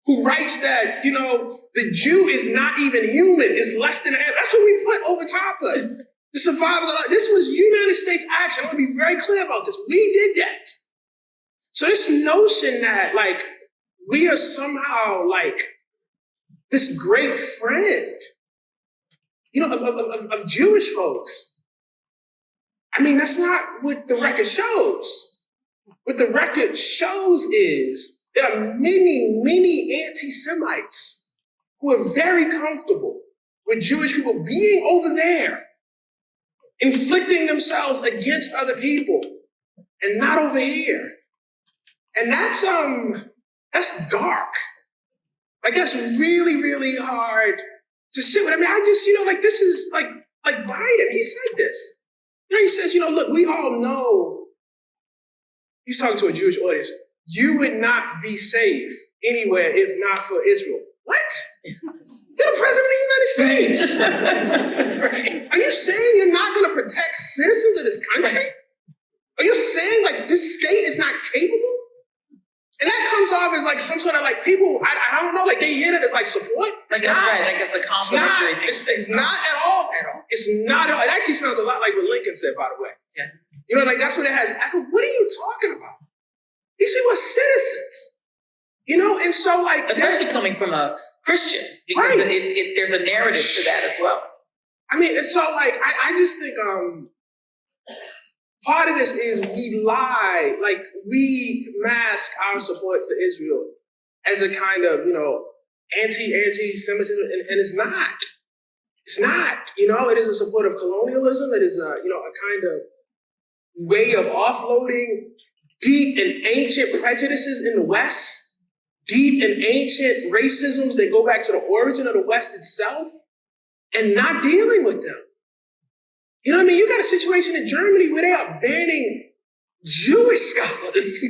who writes that, the Jew is not even human, is less than an animal. That's who we put over top of it. The survivors, this was United States action. I want to be very clear about this. We did that. So this notion that, we are somehow, this great friend, of Jewish folks. I mean, that's not what the record shows. What the record shows is there are many, many anti-Semites who are very comfortable with Jewish people being over there, inflicting themselves against other people, and not over here. And that's dark. That's really, really hard to sit with. I mean, I just, this is like Biden. He said this. He says, look, we all know, he's talking to a Jewish audience, you would not be safe anywhere if not for Israel. What? You're the president of the United States. Right. Are you saying you're not going to protect citizens of this country? Are you saying this state is not capable? And that comes off as some sort of people, I don't know, they hear it as support. It's not. It's a complimentary thing. It's not at all. It's not at all. It actually sounds a lot like what Lincoln said, by the way. Yeah. That's what it has echo. What are you talking about? These people are citizens. And so especially coming from a Christian, because there's a narrative to that as well. I mean, and so I just think part of this is we lie, we mask our support for Israel as a kind of, anti-Semitism, and it's not. It's not. It is a support of colonialism. It is a kind of way of offloading deep and ancient prejudices in the West, deep and ancient racisms that go back to the origin of the West itself, and not dealing with them. You know what I mean? You got a situation in Germany where they are banning Jewish scholars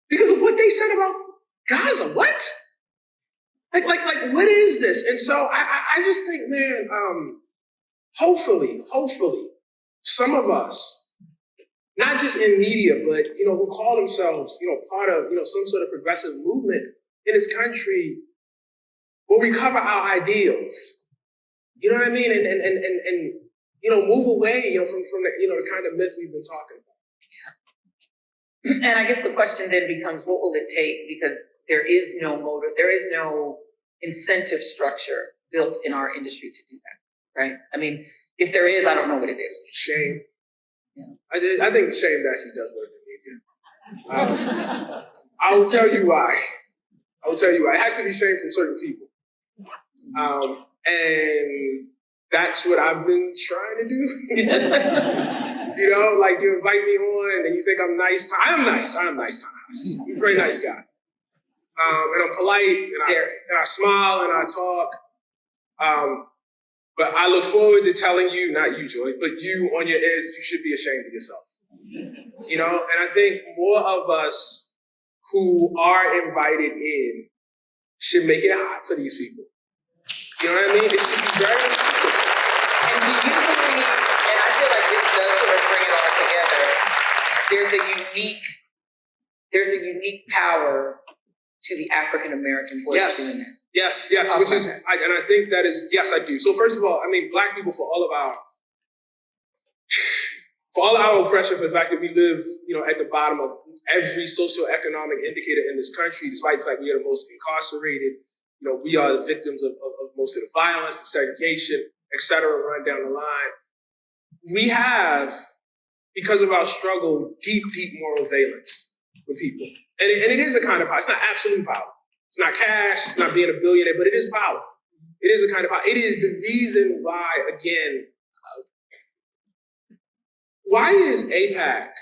because of what they said about Gaza. What? What is this? And so I just think, man, hopefully, some of us, not just in media, but, who call themselves, part of, some sort of progressive movement in this country will recover our ideals. You know what I mean? And move away, from the, the kind of myth we've been talking about. And I guess the question then becomes, what will it take? Because there is no motive, there is no incentive structure built in our industry to do that, right? I mean, if there is, I don't know what it is. Shame. Yeah. I think shame actually does work in media. I will tell you why. I will tell you why. It has to be shame from certain people. And that's what I've been trying to do. You know, like you invite me on and you think I'm nice. I am nice. I'm a very nice guy. And I'm polite and I smile and I talk. But I look forward to telling you, not you, Joy, but you on your ears, you should be ashamed of yourself. You know, and I think more of us who are invited in should make it hot for these people. You know what I mean? It should be very important. And do you believe, and I feel like this does sort of bring it all together, there's a unique power to the African American voice doing that. Yes, which is, and I think that is, yes, I do. So first of all, I mean, Black people, for all of our oppression, for the fact that we live, you know, at the bottom of every socioeconomic indicator in this country, despite the fact we are the most incarcerated, you know, we are the victims of most of the violence, the segregation, et cetera, run down the line. We have, because of our struggle, deep moral valence with people. And it is a kind of power. It's not absolute power. It's not cash. It's not being a billionaire, but it is power. It is a kind of power. It is the reason why, again, why is AIPAC,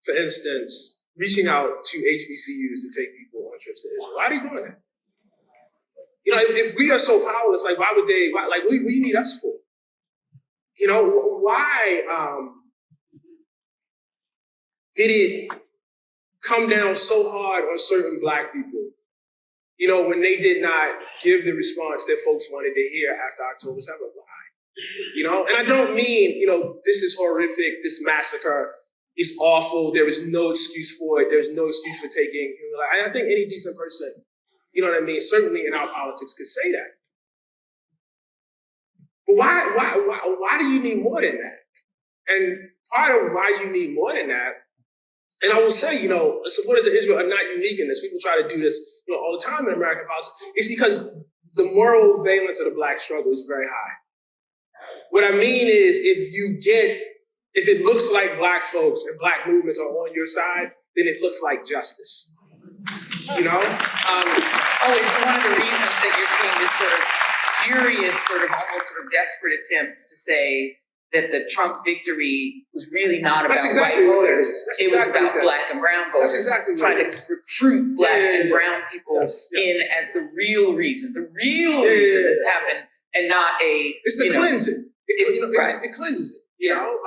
for instance, reaching out to HBCUs to take people on trips to Israel? Why are they doing that? You know, if we are so powerless, like, why would they, what do you need us for? You know, why did it come down so hard on certain Black people, you know, when they did not give the response that folks wanted to hear after October 7th? Why? You know, and I don't mean, you know, this is horrific, this massacre is awful, there is no excuse for it, there's no excuse for taking, you know, I think any decent person, you know what I mean, certainly in our politics could say that. But why do you need more than that? And part of why you need more than that, and I will say, you know, supporters of Israel are not unique in this. People try to do this, you know, all the time in American politics. It's because the moral valence of the Black struggle is very high. What I mean is, if it looks like Black folks and Black movements are on your side, then it looks like justice. You know? It's one of the reasons that you're seeing this sort of furious, almost desperate attempts to say that the Trump victory was really not about white voters. It was about Black and brown voters. That's exactly trying to recruit Black and brown people in as the real reason. The real reason this happened, and not it's to cleanse it. It cleanses it. You know?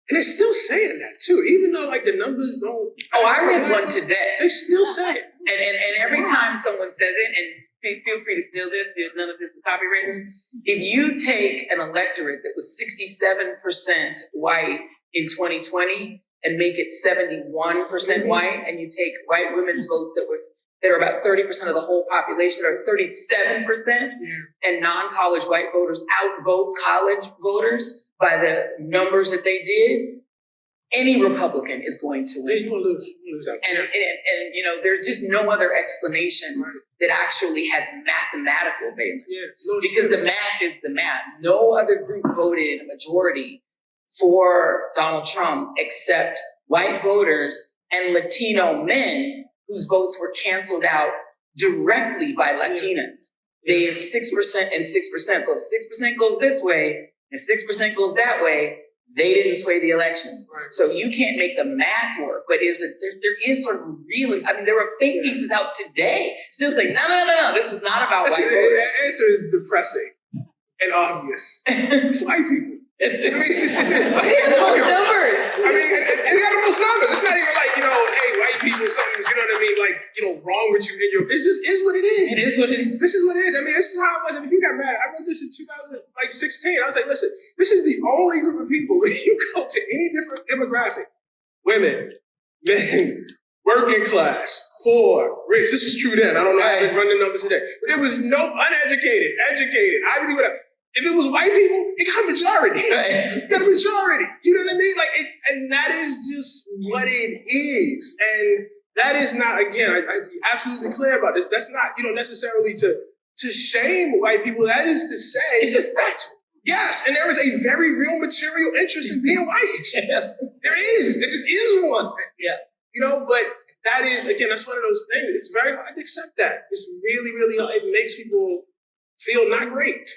And they're still saying that too, even though like the numbers don't. Oh, I read one today. They still say it. And every time someone says it, and feel free to steal this, none of this is copywritten. If you take an electorate that was 67% white in 2020 and make it 71% white, and you take white women's votes that are about 30% of the whole population, or 37%, and non-college white voters outvote college voters by the numbers that they did, any Republican is going to win. You will lose that. And you know, there's just no other explanation that actually has mathematical valence. Because the math is the math. No other group voted a majority for Donald Trump except white voters and Latino men whose votes were canceled out directly by Latinas. They have 6% and 6%. So if 6% goes this way and 6% goes that way, they didn't sway the election. So you can't make the math work, but there is sort of realism. I mean, there were think pieces out today still saying, no, this was not about white voters. The answer is depressing and obvious. It's white people. It's like, they have the most numbers. I mean, and they got the most numbers. It's not even like, you know, hey, white people, something, you know what I mean? Like, you know, wrong with you in your, it just is what it is. It is what it is. This is what it is. I mean, this is how it was. I mean, you got mad. I wrote this in 2016. I was like, listen, this is the only group of people when you go to any different demographic, women, men, working class, poor, rich. This was true then. I don't know. I haven't run the numbers today. But there was no uneducated, educated, I believe whatever. If it was white people, it got a majority. It got a majority. You know what I mean? Like, and that is just what it is. And that is not, again, I be absolutely clear about this. That's not, you know, necessarily to shame white people. That is to say, it's just factual. Yes, and there is a very real material interest in being white. There is. There just is one. Yeah. You know, but that is, again, that's one of those things. It's very hard to accept that. It's really, really, it makes people feel not great,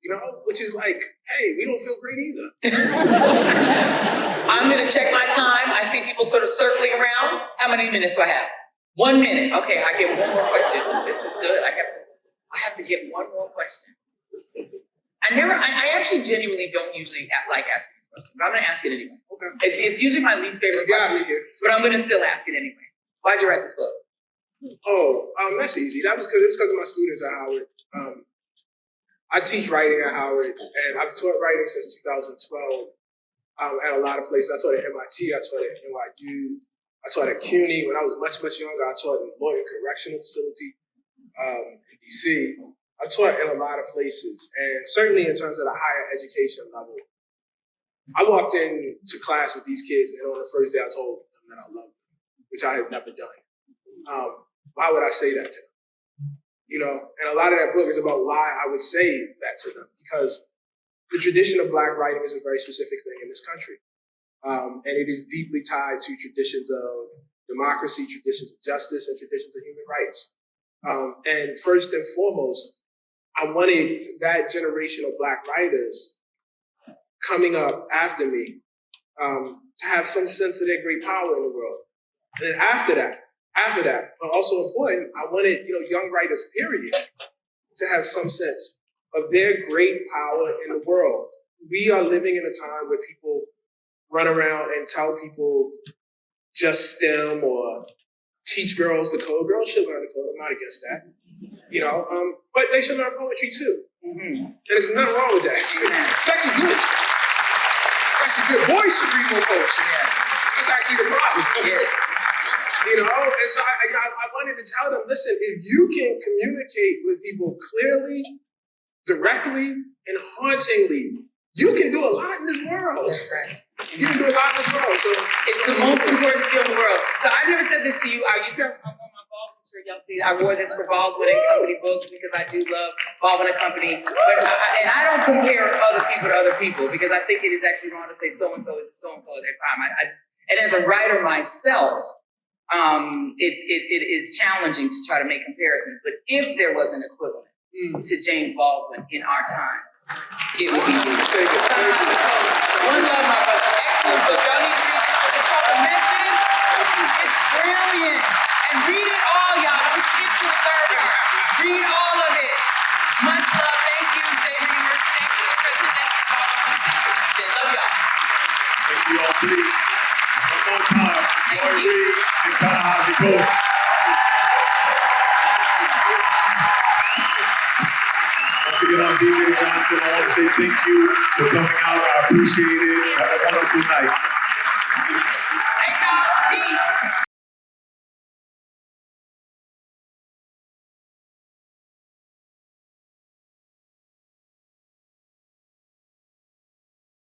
you know, which is like, hey, we don't feel great either. I'm gonna check my time. I see people sort of circling around. How many minutes do I have? 1 minute. Okay, I get one more question. This is good. I have to get one more question. I actually genuinely don't usually like asking this question, but I'm gonna ask it anyway. Okay. It's usually my least favorite question, but I'm gonna still ask it anyway. Why'd you write this book? That's easy. It was because of my students at Howard. I teach writing at Howard, and I've taught writing since 2012 at a lot of places. I taught at MIT, I taught at NYU, I taught at CUNY. When I was much, much younger, I taught in Lloyd Correctional Facility in DC. I taught in a lot of places, and certainly in terms of the higher education level. I walked into class with these kids, and on the first day I told them that I loved them, which I have never done. Why would I say that to them? You know, and a lot of that book is about why I would say that to them, because the tradition of Black writing is a very specific thing in this country. And it is deeply tied to traditions of democracy, traditions of justice, and traditions of human rights. And first and foremost, I wanted that generation of Black writers coming up after me to have some sense of their great power in the world. And then after that, but also important, I wanted, you know, young writers, period, to have some sense of their great power in the world. We are living in a time where people run around and tell people just STEM or teach girls to code. Girls should learn to code. I'm not against that. You know, but they should learn poetry too. Mm-hmm. There's nothing wrong with that. It's actually good. It's actually good. Boys should read more poetry. Yeah. That's actually the problem. Yes. You know, and so I wanted to tell them, listen, if you can communicate with people clearly, directly, and hauntingly, you can do a lot in this world. That's right. You can do a lot in this world. So it's the most important skill in the world. So I've never said this to you. I'm on my Baldwin shirt. Y'all see, I wore this for Baldwin and Company books because I do love Baldwin and Company. But I don't compare other people to other people because I think it is actually wrong to say so and so is so and so at their time. And as a writer myself, it is challenging to try to make comparisons. But if there was an equivalent to James Baldwin in our time, it would be you. One love, my brother. Excellent book. Y'all need to read this book. It's called The Message. It's brilliant. And read it all, y'all. Don't skip to the third part. Read all of it. Much love. Thank you, Xavier University. Thank you, President. Love y'all. Thank you all, please. One more time. Joy Reid and Ta-Nehisi Coates. Once again, I'm DJ Johnson. I want to say thank you for coming out. I appreciate it. Have a wonderful night. Thank y'all. Peace.